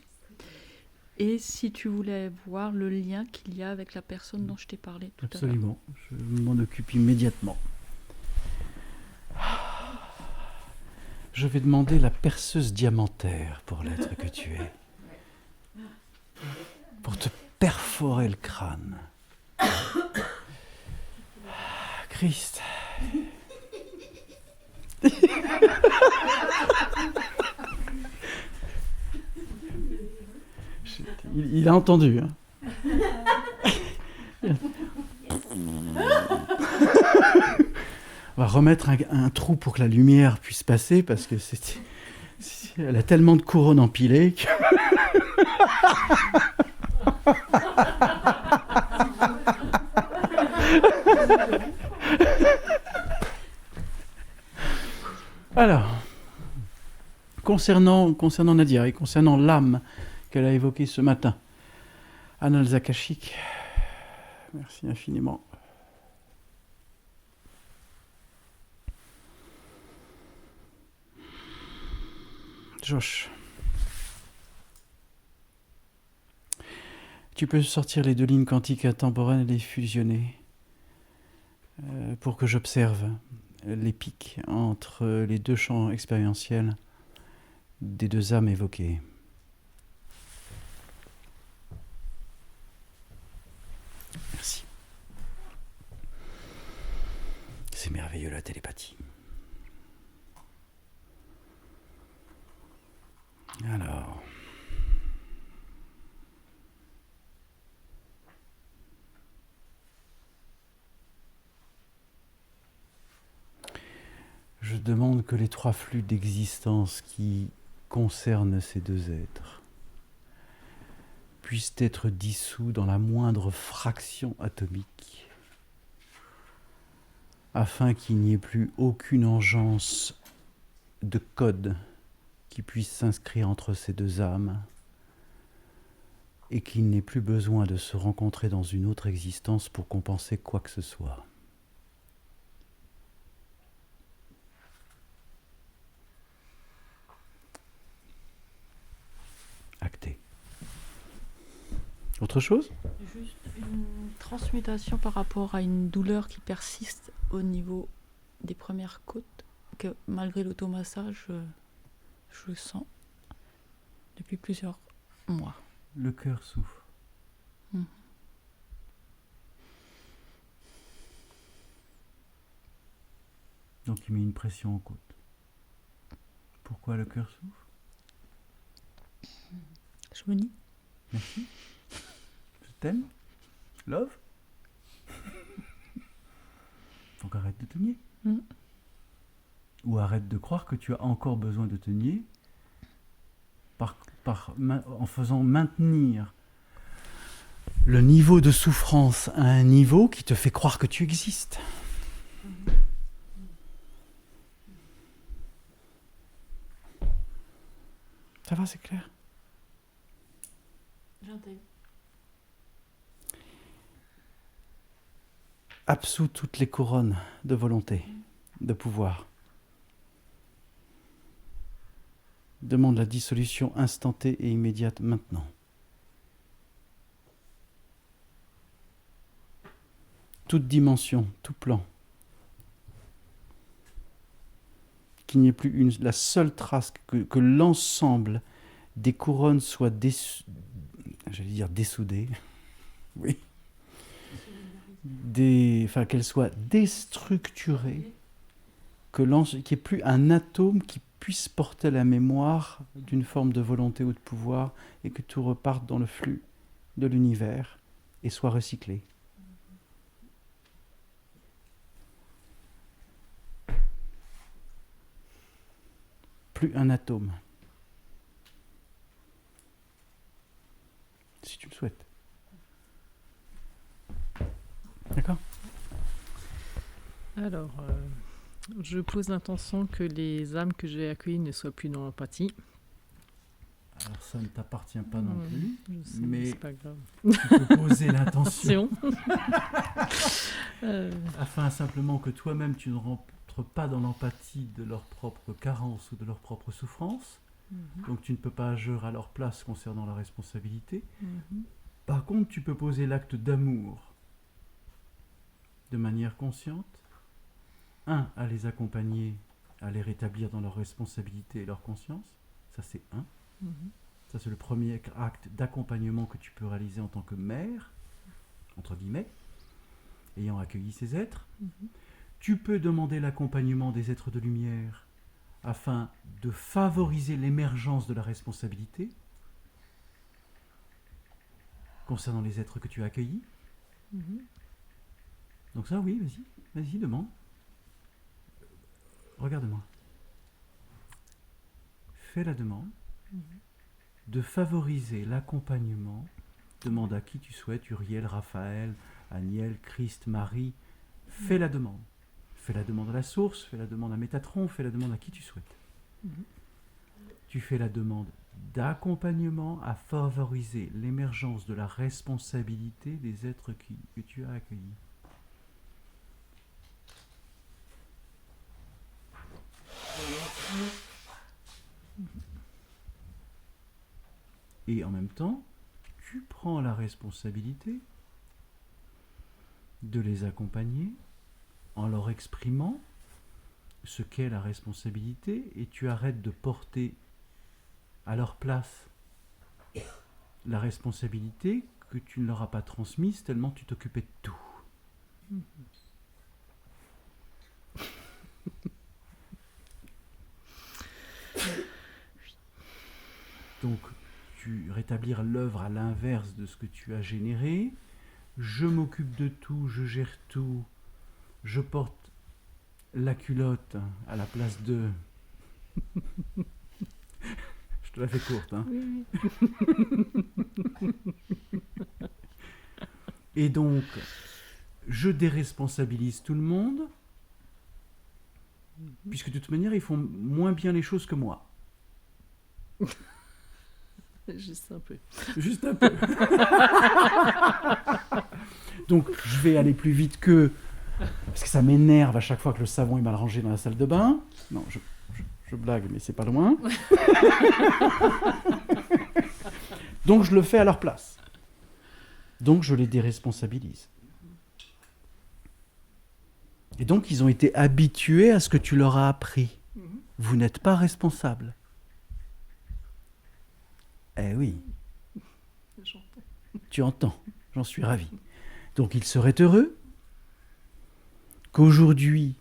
Et si tu voulais voir le lien qu'il y a avec la personne dont je t'ai parlé tout à l'heure. Absolument, je m'en occupe immédiatement. Je vais demander la perceuse diamantaire pour l'être que tu es. Pour te perforer le crâne. Christ. Il a entendu. Hein. On va remettre un trou pour que la lumière puisse passer parce que elle a tellement de couronnes empilées que... Alors, concernant Nadia et concernant l'âme qu'elle a évoquée ce matin, Annales Akashiques, merci infiniment. Josh, tu peux sortir les 2 lignes quantiques intemporelles et les fusionner pour que j'observe les pics entre les 2 champs expérientiels des 2 âmes évoquées. Merci. C'est merveilleux la télépathie. Alors. Je demande que les 3 flux d'existence qui concernent ces 2 êtres puissent être dissous dans la moindre fraction atomique, afin qu'il n'y ait plus aucune engeance de code qui puisse s'inscrire entre ces 2 âmes, et qu'il n'ait plus besoin de se rencontrer dans une autre existence pour compenser quoi que ce soit. Acté. Autre chose ? Juste une transmutation par rapport à une douleur qui persiste au niveau des premières côtes, que malgré l'automassage, je sens depuis plusieurs mois. Le cœur souffre. Donc il met une pression aux côtes. Pourquoi le cœur souffre ? Je me dis. Merci. Je t'aime. Love. Donc arrête de te nier. Ou arrête de croire que tu as encore besoin de te nier en faisant maintenir le niveau de souffrance à un niveau qui te fait croire que tu existes. Ça va, c'est clair ? J'intègre. Absous toutes les couronnes de volonté, de pouvoir. Demande la dissolution instantanée et immédiate maintenant. Toute dimension, tout plan. Qu'il n'y ait plus la seule trace, que l'ensemble des couronnes soit dessoudées. Oui. Qu'elles soient déstructurées. Qu'il n'y ait plus un atome qui puisse porter la mémoire d'une forme de volonté ou de pouvoir, et que tout reparte dans le flux de l'univers et soit recyclé. Plus un atome. Si tu le souhaites. D'accord ? Alors, je pose l'intention que les âmes que j'ai accueillies ne soient plus dans l'empathie. Alors ça ne t'appartient pas non plus, Je sais, mais c'est pas grave. tu peux poser l'intention Attention. afin simplement que toi-même tu ne rentres pas dans l'empathie de leurs propres carences ou de leurs propres souffrances. Donc tu ne peux pas agir à leur place concernant la responsabilité. Par contre, tu peux poser l'acte d'amour de manière consciente. À les accompagner, à les rétablir dans leur responsabilité et leur conscience. Ça, c'est un. Ça, c'est le premier acte d'accompagnement que tu peux réaliser en tant que mère, entre guillemets, ayant accueilli ces êtres. Tu peux demander l'accompagnement des êtres de lumière afin de favoriser l'émergence de la responsabilité concernant les êtres que tu as accueillis. Donc ça, oui, vas-y, demande. Regarde-moi. Fais la demande de favoriser l'accompagnement. Demande à qui tu souhaites, Uriel, Raphaël, Aniel, Christ, Marie. Fais la demande. Fais la demande à la source, fais la demande à Métatron, fais la demande à qui tu souhaites. Tu fais la demande d'accompagnement à favoriser l'émergence de la responsabilité des êtres que tu as accueillis. Et en même temps, tu prends la responsabilité de les accompagner en leur exprimant ce qu'est la responsabilité, et tu arrêtes de porter à leur place la responsabilité que tu ne leur as pas transmise tellement tu t'occupais de tout. Donc, tu rétablir l'œuvre à l'inverse de ce que tu as généré. Je m'occupe de tout, je gère tout, je porte la culotte à la place de... Je te la fais courte, hein. Et donc, je déresponsabilise tout le monde, puisque de toute manière, ils font moins bien les choses que moi. Juste un peu. Juste un peu. Donc, je vais aller plus vite qu'eux, parce que ça m'énerve à chaque fois que le savon est mal rangé dans la salle de bain. Non, je blague, mais c'est pas loin. Donc, je le fais à leur place. Donc, je les déresponsabilise. Et donc, ils ont été habitués à ce que tu leur as appris. Vous n'êtes pas responsable. Eh oui. Tu entends, j'en suis ravi. Donc, il serait heureux qu'aujourd'hui,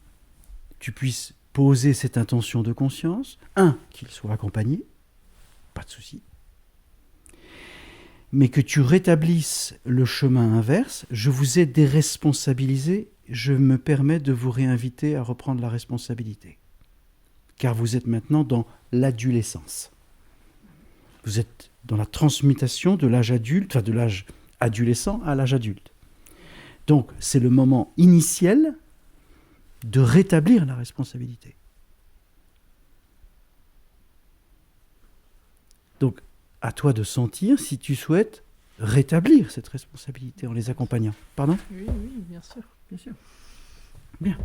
tu puisses poser cette intention de conscience. Qu'il soit accompagné, pas de souci. Mais que tu rétablisses le chemin inverse. Je vous ai déresponsabilisé, je me permets de vous réinviter à reprendre la responsabilité. Car vous êtes maintenant dans l'adolescence. Vous êtes dans la transmutation de l'âge adulte, enfin de l'âge adolescent à l'âge adulte. Donc, c'est le moment initial de rétablir la responsabilité. Donc, à toi de sentir si tu souhaites rétablir cette responsabilité en les accompagnant. Pardon ? Oui, bien sûr. Bien sûr. Bien.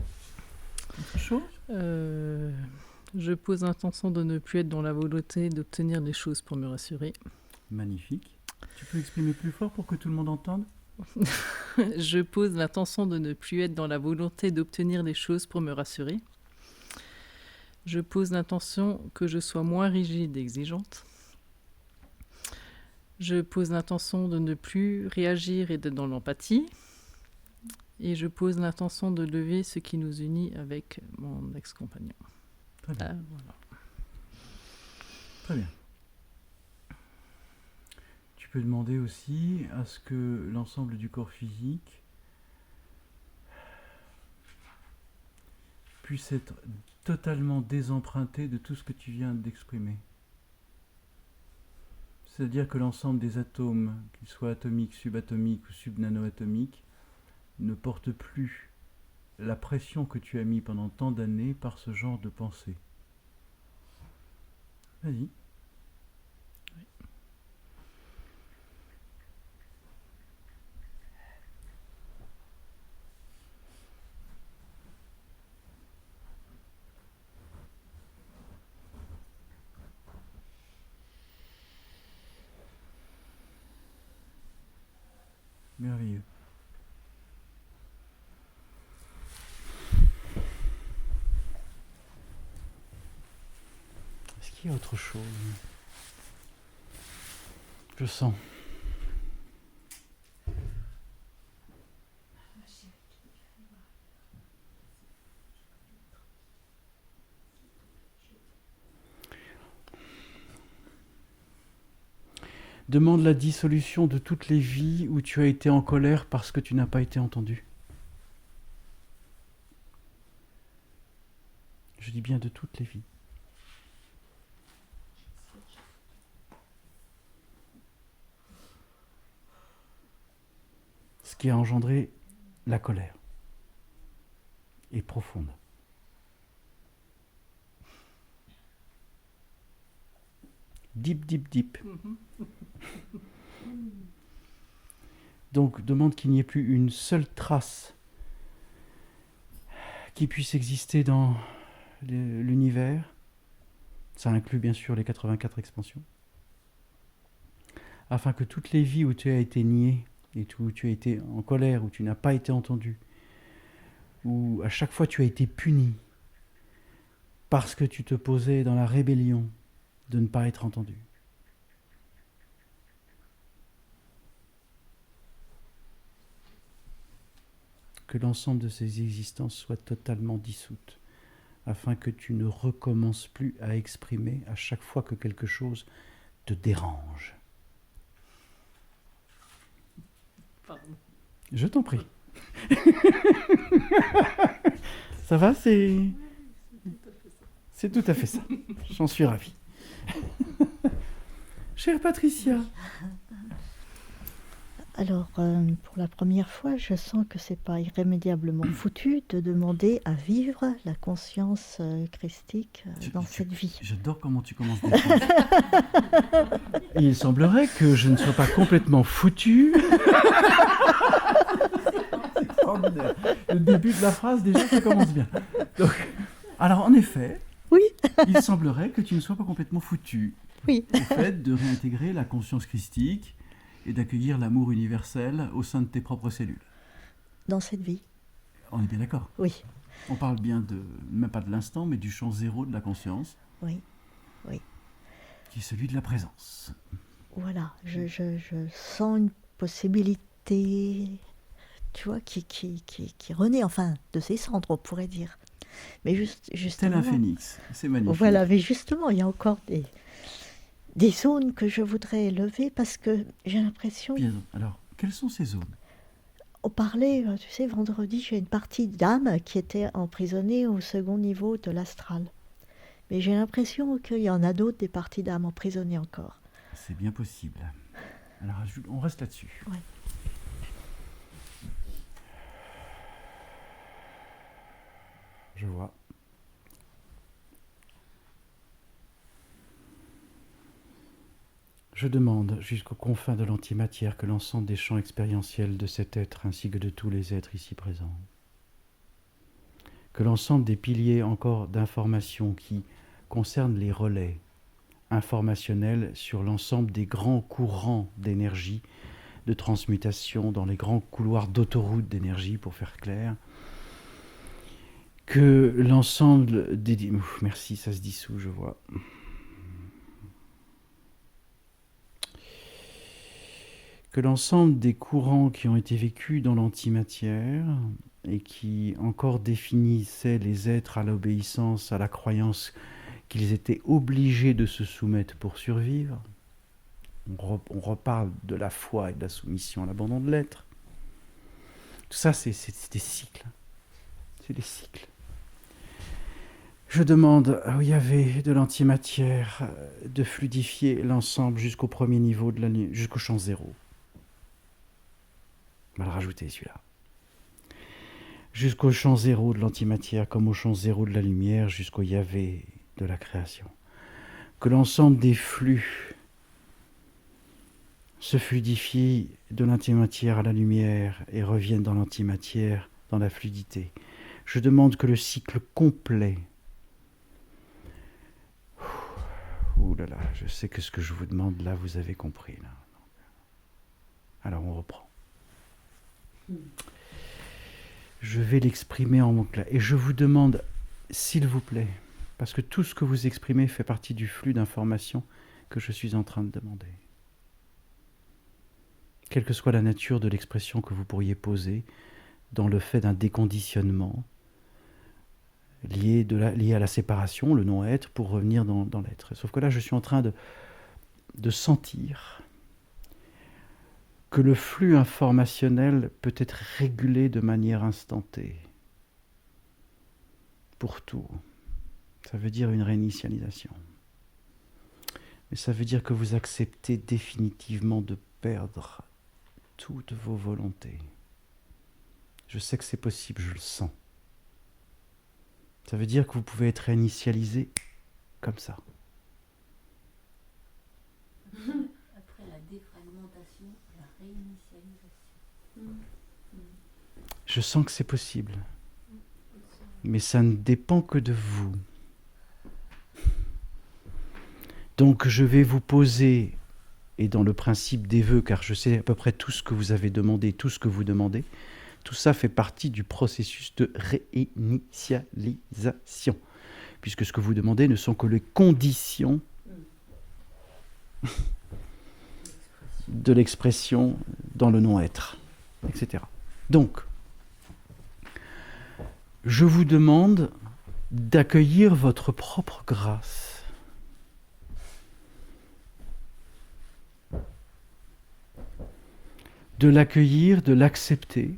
Autre chose ? Je pose l'intention de ne plus être dans la volonté d'obtenir des choses pour me rassurer. Magnifique. Tu peux exprimer plus fort pour que tout le monde entende ? Je pose l'intention de ne plus être dans la volonté d'obtenir des choses pour me rassurer. Je pose l'intention que je sois moins rigide et exigeante. Je pose l'intention de ne plus réagir et d'être dans l'empathie. Et je pose l'intention de lever ce qui nous unit avec mon ex-compagnon. Très bien. Voilà. Très bien. Tu peux demander aussi à ce que l'ensemble du corps physique puisse être totalement désemprunté de tout ce que tu viens d'exprimer. C'est-à-dire que l'ensemble des atomes, qu'ils soient atomiques, subatomiques ou subnanoatomiques, ne portent plus la pression que tu as mis pendant tant d'années par ce genre de pensée. Vas-y. Merveilleux. Est-ce qu'il y a autre chose ? Je sens. Demande la dissolution de toutes les vies où tu as été en colère parce que tu n'as pas été entendu. Je dis bien de toutes les vies. Ce qui a engendré la colère. et profonde. Deep, deep, deep. Donc, demande qu'il n'y ait plus une seule trace qui puisse exister dans l'univers. Ça inclut bien sûr les 84 expansions. Afin que toutes les vies où tu as été nié, et où tu as été en colère, où tu n'as pas été entendu, où à chaque fois tu as été puni, parce que tu te posais dans la rébellion de ne pas être entendu. Que l'ensemble de ces existences soit totalement dissoute, afin que tu ne recommences plus à exprimer à chaque fois que quelque chose te dérange. Pardon. Je t'en prie. Ça va, c'est tout à fait ça. J'en suis ravi. Chère Patricia. Alors, pour la première fois, je sens que c'est pas irrémédiablement foutu de demander à vivre la conscience christique dans cette vie. J'adore comment tu commences des phrases. Il semblerait que je ne sois pas complètement foutu. C'est extraordinaire. Le début de la phrase, déjà, ça commence bien. Donc, alors, en effet, oui. Il semblerait que tu ne sois pas complètement foutu. Oui. Au fait de réintégrer la conscience christique et d'accueillir l'amour universel au sein de tes propres cellules. Dans cette vie. On est bien d'accord. Oui. On parle bien même pas de l'instant, mais du champ zéro de la conscience. Oui, oui. Qui est celui de la présence. Voilà, je sens une possibilité, tu vois, qui renaît, enfin, de ses cendres, on pourrait dire. Mais justement... Tel un phénix, c'est magnifique. Voilà, mais justement, il y a encore des zones que je voudrais lever parce que j'ai l'impression... Bien, alors, quelles sont ces zones ? On parlait, tu sais, vendredi, j'ai une partie d'âme qui était emprisonnée au second niveau de l'astral. Mais j'ai l'impression qu'il y en a d'autres, des parties d'âme emprisonnées encore. C'est bien possible. Alors, on reste là-dessus. Ouais. Je vois. Je demande jusqu'aux confins de l'antimatière que l'ensemble des champs expérientiels de cet être ainsi que de tous les êtres ici présents, que l'ensemble des piliers encore d'information qui concernent les relais informationnels sur l'ensemble des grands courants d'énergie, de transmutation dans les grands couloirs d'autoroute d'énergie, pour faire clair, que l'ensemble des... Ouf, merci, ça se dissout, je vois. Que l'ensemble des courants qui ont été vécus dans l'antimatière et qui encore définissaient les êtres à l'obéissance, à la croyance qu'ils étaient obligés de se soumettre pour survivre. On reparle de la foi et de la soumission à l'abandon de l'être. Tout ça, c'est des cycles. C'est des cycles. Je demande au Yahvé de l'antimatière de fluidifier l'ensemble jusqu'au premier niveau de la nuit, jusqu'au champ zéro. On va le rajouter celui-là. Jusqu'au champ zéro de l'antimatière, comme au champ zéro de la lumière, jusqu'au Yahvé de la création. Que l'ensemble des flux se fluidifie de l'antimatière à la lumière et reviennent dans l'antimatière, dans la fluidité. Je demande que le cycle complet... Ouh là là, je sais que ce que je vous demande là, vous avez compris. Là. Alors on reprend. Je vais l'exprimer en mots clairs. Et je vous demande, s'il vous plaît, parce que tout ce que vous exprimez fait partie du flux d'informations que je suis en train de demander. Quelle que soit la nature de l'expression que vous pourriez poser dans le fait d'un déconditionnement lié à la séparation, le non-être, pour revenir dans l'être. Sauf que là, je suis en train de sentir que le flux informationnel peut être régulé de manière instantanée. Pour tout. Ça veut dire une réinitialisation. Mais ça veut dire que vous acceptez définitivement de perdre toutes vos volontés. Je sais que c'est possible, je le sens. Ça veut dire que vous pouvez être réinitialisé comme ça. Après la défragmentation, la réinitialisation. Je sens que c'est possible. Mais ça ne dépend que de vous. Donc je vais vous poser, et dans le principe des vœux, car je sais à peu près tout ce que vous avez demandé, tout ce que vous demandez, tout ça fait partie du processus de réinitialisation. Puisque ce que vous demandez ne sont que les conditions de l'expression dans le non-être, etc. Donc, je vous demande d'accueillir votre propre grâce. De l'accueillir, de l'accepter,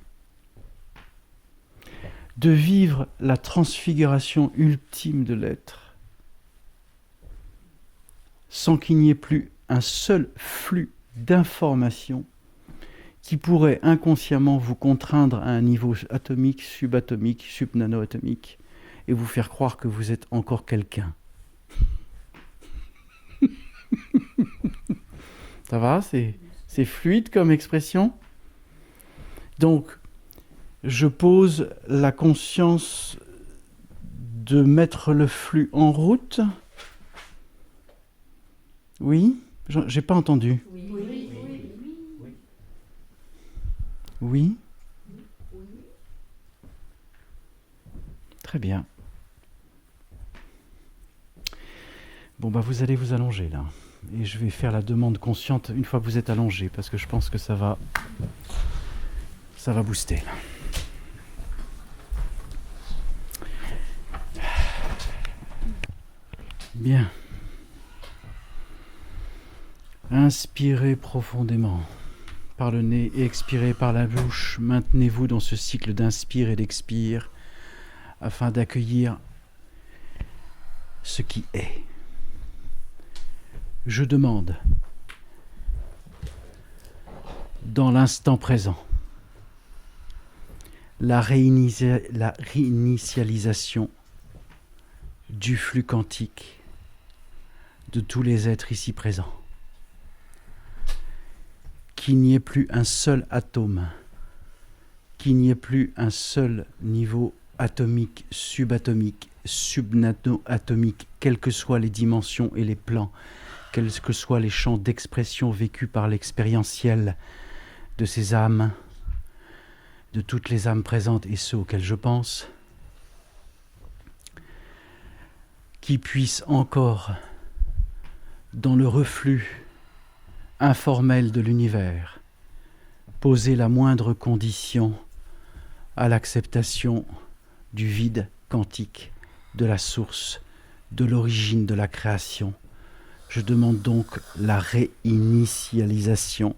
de vivre la transfiguration ultime de l'être, sans qu'il n'y ait plus un seul flux d'informations qui pourrait inconsciemment vous contraindre à un niveau atomique, subnanoatomique, et vous faire croire que vous êtes encore quelqu'un. Ça va? C'est fluide comme expression? Donc, je pose la conscience de mettre le flux en route. Oui? J'ai pas entendu. Oui? Très bien. Bon, bah vous allez vous allonger là. Et je vais faire la demande consciente une fois que vous êtes allongé, parce que je pense que ça va booster là. Bien. Inspirez profondément par le nez et expirez par la bouche. Maintenez-vous dans ce cycle d'inspire et d'expire afin d'accueillir ce qui est. Je demande, dans l'instant présent, la réinitialisation du flux quantique de tous les êtres ici présents. Qu'il n'y ait plus un seul atome, qu'il n'y ait plus un seul niveau atomique, subatomique, subnanoatomique, quelles que soient les dimensions et les plans, quels que soient les champs d'expression vécus par l'expérientiel de ces âmes, de toutes les âmes présentes et ceux auxquels je pense, qui puissent encore, dans le reflux informel de l'univers, poser la moindre condition à l'acceptation du vide quantique, de la source, de l'origine de la création. Je demande donc la réinitialisation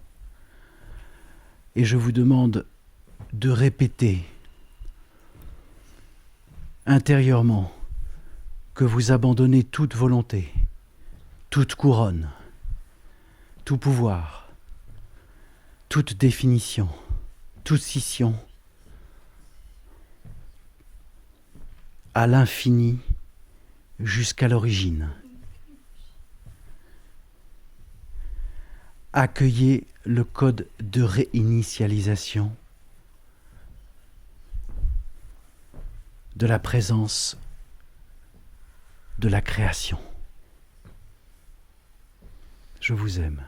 et je vous demande de répéter intérieurement que vous abandonnez toute volonté, toute couronne, tout pouvoir, toute définition, toute scission à l'infini jusqu'à l'origine. Accueillez le code de réinitialisation de la présence de la création. Je vous aime.